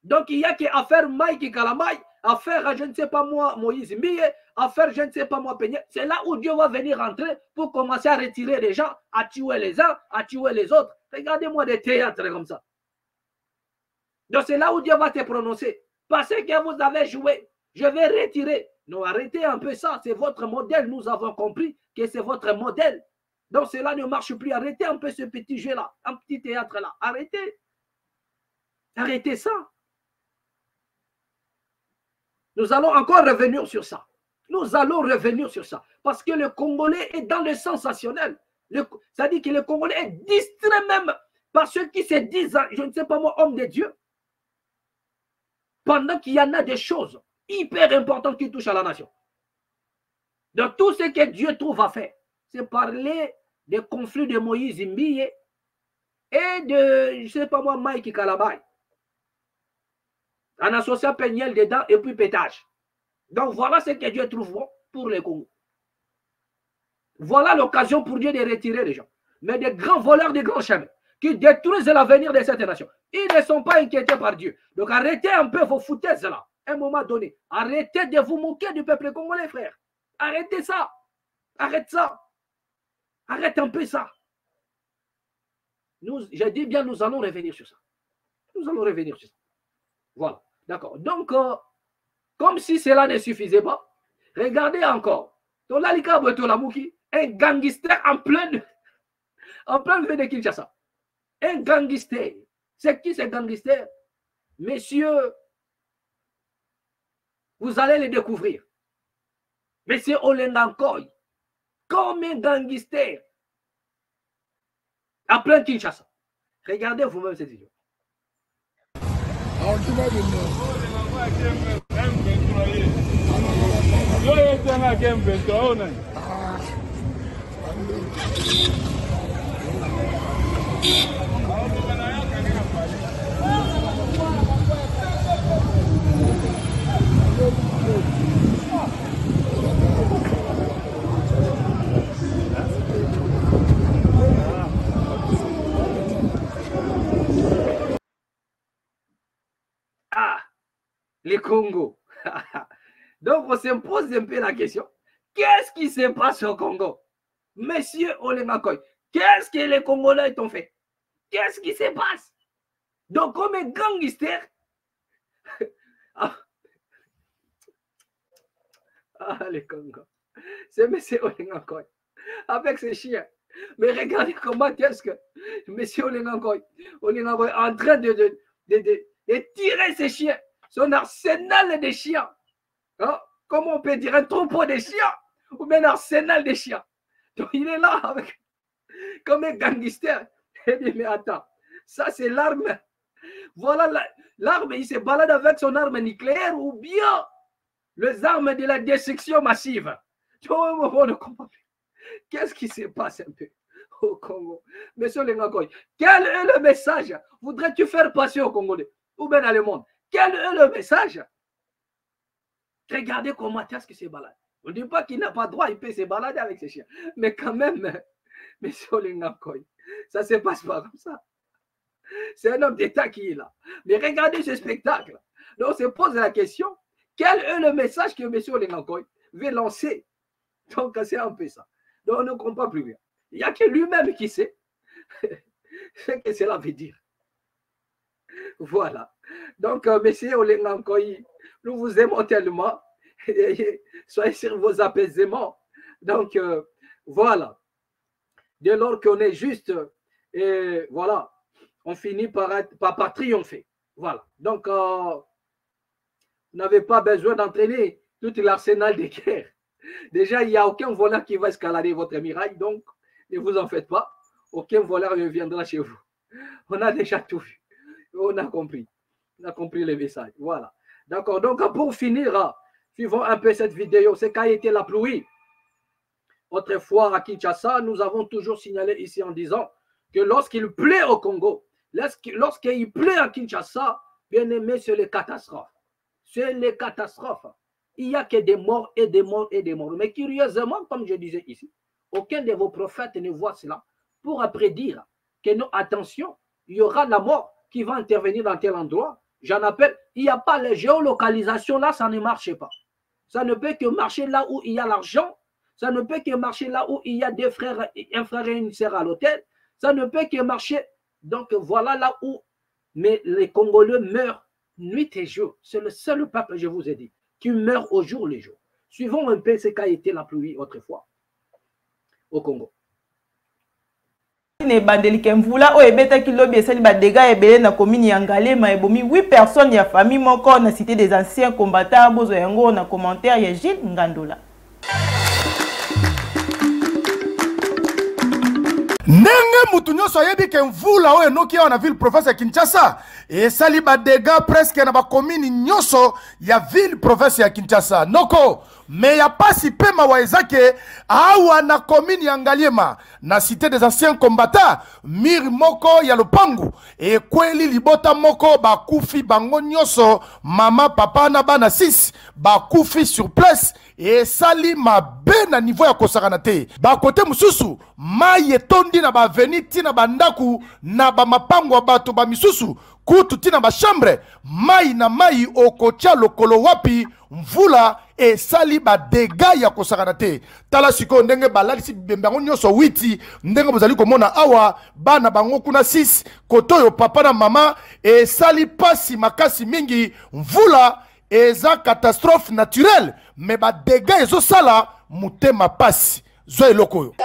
Donc, il n'y a qu'à faire Mike Kalamai, à faire, je ne sais pas moi, Moïse Mie, à faire, je ne sais pas moi, Peigné. C'est là où Dieu va venir entrer pour commencer à retirer les gens, à tuer les uns, à tuer les autres. Regardez-moi des théâtres comme ça. Donc, c'est là où Dieu va te prononcer. Parce que vous avez joué Je vais retirer. Non, arrêtez un peu ça. C'est votre modèle. Nous avons compris que c'est votre modèle. Donc cela ne marche plus. Arrêtez un peu ce petit jeu-là, un petit théâtre-là. Arrêtez. Arrêtez ça. Nous allons encore revenir sur ça. Nous allons revenir sur ça. Parce que le Congolais est dans le sensationnel. Ça dit que le Congolais est distrait même par ceux qui se disent, je ne sais pas moi, hommes de Dieu. Pendant qu'il y en a des choses hyper importantes qui touchent à la nation. Donc tout ce que Dieu trouve à faire, c'est parler des conflits de Moïse Mbie et de, je ne sais pas moi, Mike Kalabay. En associant Peniel dedans et puis pétage. Donc voilà ce que Dieu trouve bon pour les Congo. Voilà l'occasion pour Dieu de retirer les gens. Mais des grands voleurs des grands chemins qui détruisent l'avenir de cette nation. Ils ne sont pas inquiétés par Dieu. Donc arrêtez un peu vos foutaises là. À un moment donné. Arrêtez de vous moquer du peuple congolais, frère. Arrêtez ça. Arrête ça. Arrête un peu ça. Je dis bien, nous allons revenir sur ça. Nous allons revenir sur ça. Voilà. D'accord. Donc, comme si cela ne suffisait pas, regardez encore. Tolalika Botolamouki, un gangster en pleine ville de Kinshasa. Un gangster. C'est qui ce gangster? Messieurs, vous allez les découvrir. Monsieur Olengankoy, comme un gangster en plein Kinshasa. Regardez vous-même cette vidéo. Les Congo. Donc, on se pose un peu la question. Qu'est-ce qui se passe au Congo? Monsieur Olengakoy, qu'est-ce que les Congolais ont fait? Qu'est-ce qui se passe? Donc, comme un gangster, les Congo. C'est monsieur Olengakoy avec ses chiens. Mais regardez comment est-ce que monsieur Olengakoy est en train de tirer ses chiens. Son arsenal de chiens. Hein? Comment on peut dire un troupeau de chiens ou bien un arsenal de chiens? Donc il est là avec, comme un gangster. Il dit, mais attends, ça c'est l'arme. Voilà l'arme, il se balade avec son arme nucléaire ou bien les armes de la destruction massive. On ne comprend plus. Qu'est-ce qui se passe un peu au Congo? Monsieur Lengakoy, quel est le message voudrais-tu faire passer au Congolais ou bien dans le monde? Quel est le message? Regardez comment est-ce qu'il se balade. On ne dit pas qu'il n'a pas droit, il peut se balader avec ses chiens. Mais quand même, monsieur Olengakoy, ça ne se passe pas comme ça. C'est un homme d'État qui est là. Mais regardez ce spectacle. Donc on se pose la question, quel est le message que monsieur Olengakoy veut lancer? Donc c'est un peu ça. Donc on ne comprend plus bien. Il n'y a que lui-même qui sait ce que cela veut dire. Voilà. Donc, monsieur Olengakoy, nous vous aimons tellement. Soyez sur vos apaisements. Donc, voilà. Dès lors qu'on est juste, et voilà, on finit par triompher. Voilà. Donc, vous n'avez pas besoin d'entraîner tout l'arsenal des guerres. Déjà, il n'y a aucun voleur qui va escalader votre muraille. Donc, ne vous en faites pas. Aucun voleur ne viendra chez vous. On a déjà tout vu. On a compris. On a compris le message. Voilà. D'accord. Donc, pour finir, suivons un peu cette vidéo. C'est qu'a été la pluie. Autrefois, à Kinshasa, nous avons toujours signalé ici en disant que lorsqu'il pleut au Congo, lorsqu'il pleut à Kinshasa, bien aimé, c'est les catastrophes. C'est les catastrophes. Il n'y a que des morts et des morts et des morts. Mais curieusement, comme je disais ici, aucun de vos prophètes ne voit cela pour prédire que non, attention, il y aura la mort qui va intervenir dans tel endroit. J'en appelle, il n'y a pas les géolocalisations là, ça ne marche pas. Ça ne peut que marcher là où il y a l'argent. Ça ne peut que marcher là où il y a des frères, un frère et une sœur à l'hôtel. Ça ne peut que marcher. Donc voilà là où mais les Congolais meurent nuit et jour. C'est le seul peuple, je vous ai dit. qui meurent au jour le jour. Suivons un peu ce qu'a été la pluie autrefois au Congo. Ne bandelike mvula oyo ebetaki lobi esali badega ebele na commune ya Ngalema ebomi 8 personnes ya famille moko na cité des anciens combattants bozo yango na commentaire ya Gilles Ngandola. Ndenge mutu nyonso ayebi ke mvula oyo enoki awa na ville province ya Kinshasa esali badega presque na bakomini nyonso ya ville province ya Kinshasa noko me ya pasi pe mawa ezake awa na komini ya Ngaliema na cité des anciens combattants miri moko ya lopangu ekweli libota moko bakufi bango nyonso mama papa na bana 6 bakufi sur place esali mabe na niveau ya kosakana te bakote mususu mai etondi na baveni tina bandaku na bamapango ya bato bamisusu kutu tina bachambre mai na mai okotia lokolo wapi mvula esali badega ya kosakana te tala sikoyo ndenge balalisi bibembe yango nyonso 8 ndenge bozali komona awa bana bango kuna 6 kotoyo papa na mama esali pasi makasi mingi mvula eza catastrophe naturelle me badega ezosala mutema pasi zo eloko oyo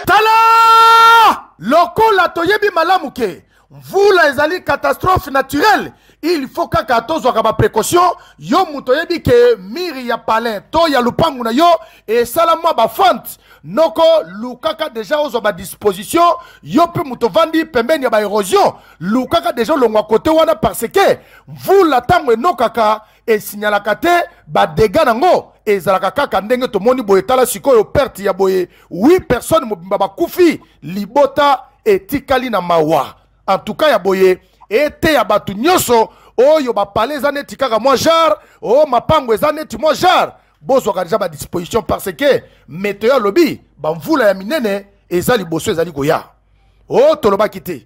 tala lokola toyebi malamu ke mvula ezali catastrophe naturelle il faut kaka tozwaka ba précaution yo muto yebi ke miri ya palin to ya lupangu na yo esala mwa bafante noko lukaka deja ozwa ba disposition yo pe muto vandi pembeni ya ba érosion lukaka deja longwa kote wana parce que mvula tango enokaka esignalaka te ba dégâts nango ezalaka kaka ndenge tomoni boye tala sikoyo perte ya boye 8 personnes mobimba bakufi libota etikali na mawa en tout cas ya boye ete ya batu nyonso oyo bapale eza neti kaka mwa jar o mapango eza neti mwa jar bozwaka deja ba disposition parce que météo alobi bamvula ya minene eza liboso ezali koya o tolobaki te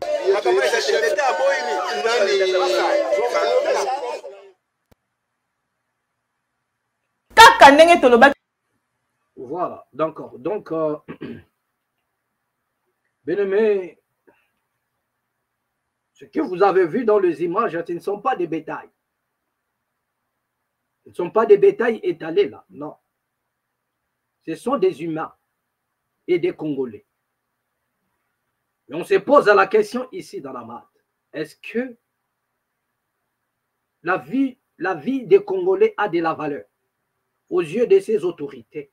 Kaka ndenge tolobaki. Voilà, d'accord. Donc, bien-aimés, ce que vous avez vu dans les images, ce ne sont pas des bétails. Ce ne sont pas des bétails étalés là, non. Ce sont des humains et des Congolais. Et on se pose la question ici dans la maths. Est-ce que la vie des Congolais a de la valeur aux yeux de ces autorités?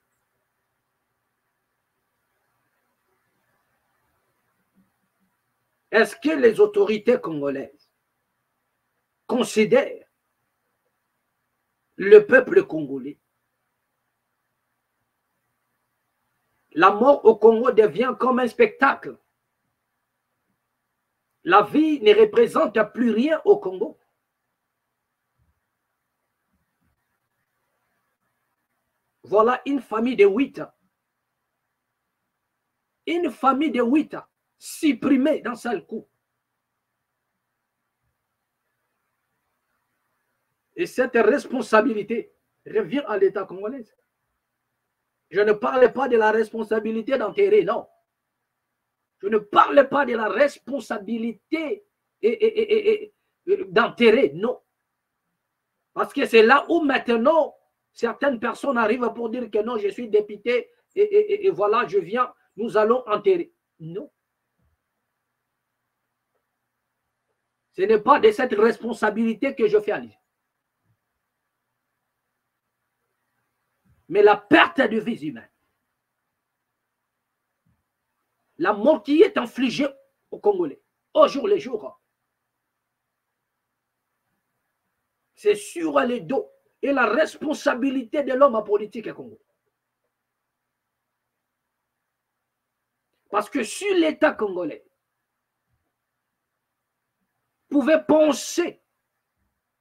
Est-ce que les autorités congolaises considèrent le peuple congolais? La mort au Congo devient comme un spectacle. La vie ne représente plus rien au Congo. Voilà une famille de 8. Une famille de 8 supprimée d'un seul coup. Et cette responsabilité revient à l'État congolais. Je ne parle pas de la responsabilité d'enterrer, non. Je ne parle pas de la responsabilité d'enterrer, non. Parce que c'est là où maintenant certaines personnes arrivent pour dire que non, je suis député et voilà, je viens, nous allons enterrer. Non. Ce n'est pas de cette responsabilité que je fais allusion. Mais la perte de vie humaine, la mort qui est infligée aux Congolais, au jour le jour, c'est sur les dos et la responsabilité de l'homme politique congolais. Parce que si l'État congolais pouvait penser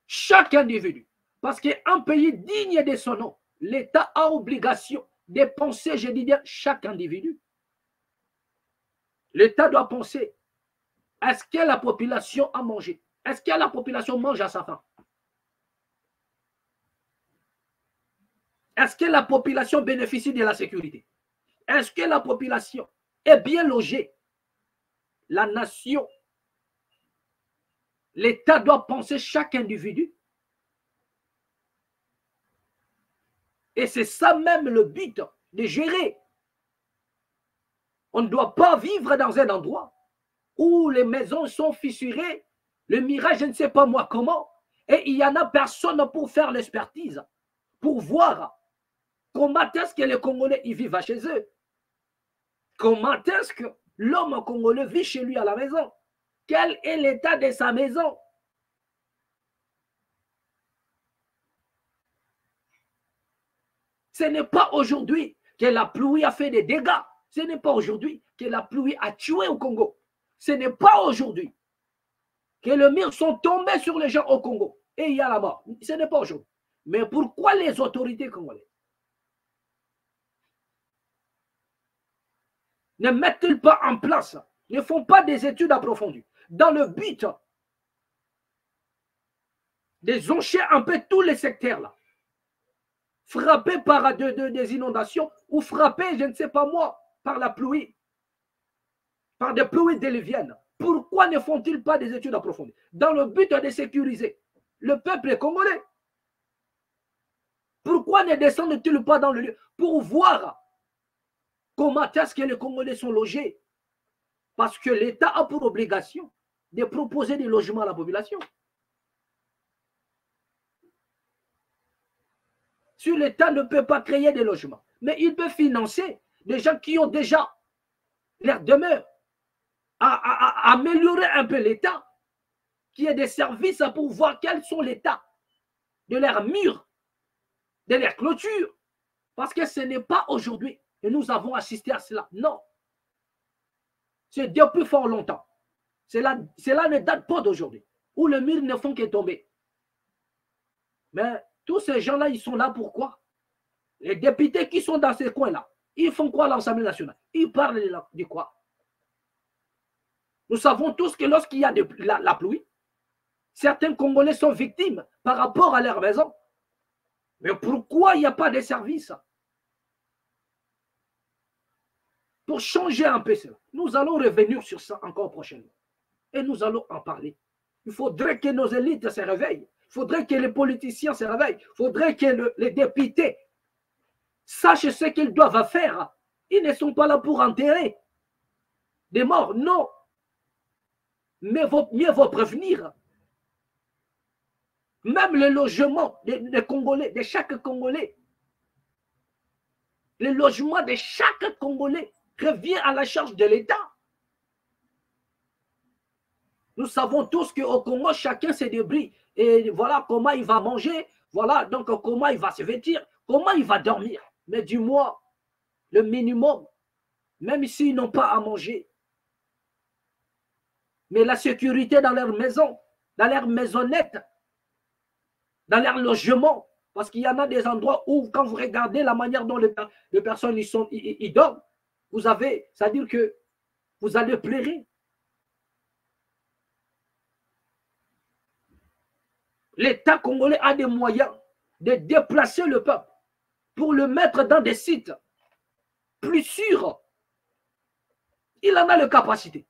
chaque individu, parce qu'un pays digne de son nom, l'État a obligation de penser, je dis bien, chaque individu. L'État doit penser, est-ce que la population a mangé? Est-ce que la population mange à sa faim? Est-ce que la population bénéficie de la sécurité? Est-ce que la population est bien logé, la nation, l'État doit penser chaque individu. Et c'est ça même le but de gérer. On ne doit pas vivre dans un endroit où les maisons sont fissurées, le mirage, je ne sais pas moi comment, et il n'y en a personne pour faire l'expertise, pour voir comment est-ce que les Congolais y vivent chez eux. Comment est-ce que l'homme congolais vit chez lui à la maison? Quel est l'état de sa maison? Ce n'est pas aujourd'hui que la pluie a fait des dégâts. Ce n'est pas aujourd'hui que la pluie a tué au Congo. Ce n'est pas aujourd'hui que les murs sont tombés sur les gens au Congo et il y a la mort. Ce n'est pas aujourd'hui. Mais pourquoi les autorités congolaises ne mettent-ils pas en place, ne font pas des études approfondies dans le but de zoncher un peu tous les secteurs là, frappés par des inondations ou frappés, je ne sais pas moi, par la pluie, par des pluies diluviennes. Pourquoi ne font-ils pas des études approfondies dans le but de sécuriser le peuple congolais? Pourquoi ne descendent-ils pas dans le lieu pour voir comment est-ce que les Congolais sont logés? Parce que l'État a pour obligation de proposer des logements à la population. Si l'État ne peut pas créer des logements, mais il peut financer des gens qui ont déjà leur demeure, à améliorer un peu l'État, qui ait des services pour voir quels sont l'état de leurs murs, de leurs clôtures. Parce que ce n'est pas aujourd'hui que nous avons assisté à cela. Non. C'est depuis fort longtemps. Cela ne date pas d'aujourd'hui, où les murs ne font que tomber. Mais tous ces gens-là, ils sont là pourquoi? Les députés qui sont dans ces coins-là, ils font quoi à l'Assemblée nationale? Ils parlent de quoi? Nous savons tous que lorsqu'il y a la pluie, certains Congolais sont victimes par rapport à leur maison. Mais pourquoi il n'y a pas de services? Pour changer un peu cela, nous allons revenir sur ça encore prochainement. Et nous allons en parler. Il faudrait que nos élites se réveillent. Il faudrait que les politiciens se réveillent. Il faudrait que les députés sachent ce qu'ils doivent faire. Ils ne sont pas là pour enterrer des morts, non. Mais mieux vaut prévenir. Même le logement des Congolais, de chaque Congolais, le logement de chaque Congolais revient à la charge de l'État. Nous savons tous qu'au Congo, chacun se débrouille. Et voilà comment il va manger, voilà donc comment il va se vêtir, comment il va dormir. Mais du moins, le minimum, même s'ils n'ont pas à manger. Mais la sécurité dans leur maison, dans leur maisonnette, dans leur logement. Parce qu'il y en a des endroits où, quand vous regardez la manière dont les personnes ils dorment, vous avez, c'est-à-dire que vous allez pleurer. L'État congolais a des moyens de déplacer le peuple pour le mettre dans des sites plus sûrs. Il en a la capacité.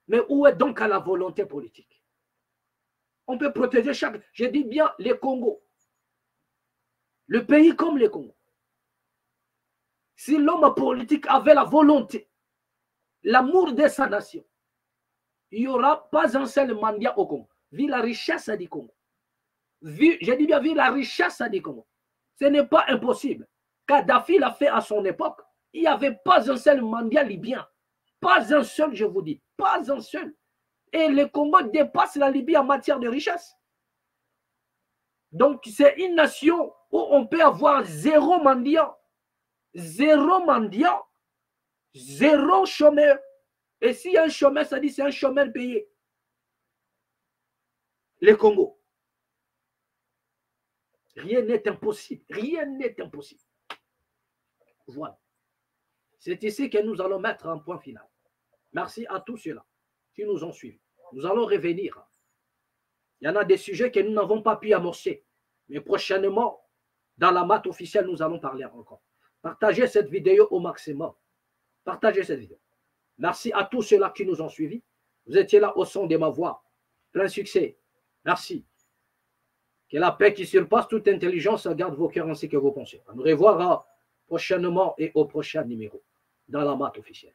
Mais où est donc la volonté politique? On peut protéger chaque... Je dis bien les Congos. Le pays comme les Congos. Si l'homme politique avait la volonté, l'amour de sa nation, il n'y aura pas un seul mendiant au Congo. Vu la richesse du Congo. Je dis bien, vu la richesse du Congo. Ce n'est pas impossible. Kadhafi l'a fait à son époque. Il n'y avait pas un seul mendiant libyen. Pas un seul, je vous dis. Pas un seul. Et le Congo dépasse la Libye en matière de richesse. Donc, c'est une nation où on peut avoir zéro mendiant. Zéro mendiant. Zéro chômeur. Et s'il y a un chômeur, ça dit c'est un chômeur payé. Le Congo. Rien n'est impossible. Rien n'est impossible. Voilà. C'est ici que nous allons mettre un point final. Merci à tous ceux-là qui nous ont suivis. Nous allons revenir. Il y en a des sujets que nous n'avons pas pu amorcer. Mais prochainement, dans la mat officielle, nous allons parler encore. Partagez cette vidéo au maximum. Partagez cette vidéo. Merci à tous ceux-là qui nous ont suivis. Vous étiez là au son de ma voix. Plein succès. Merci. Que la paix qui surpasse toute intelligence garde vos cœurs ainsi que vos pensées. On nous reverra prochainement et au prochain numéro dans la mat officielle.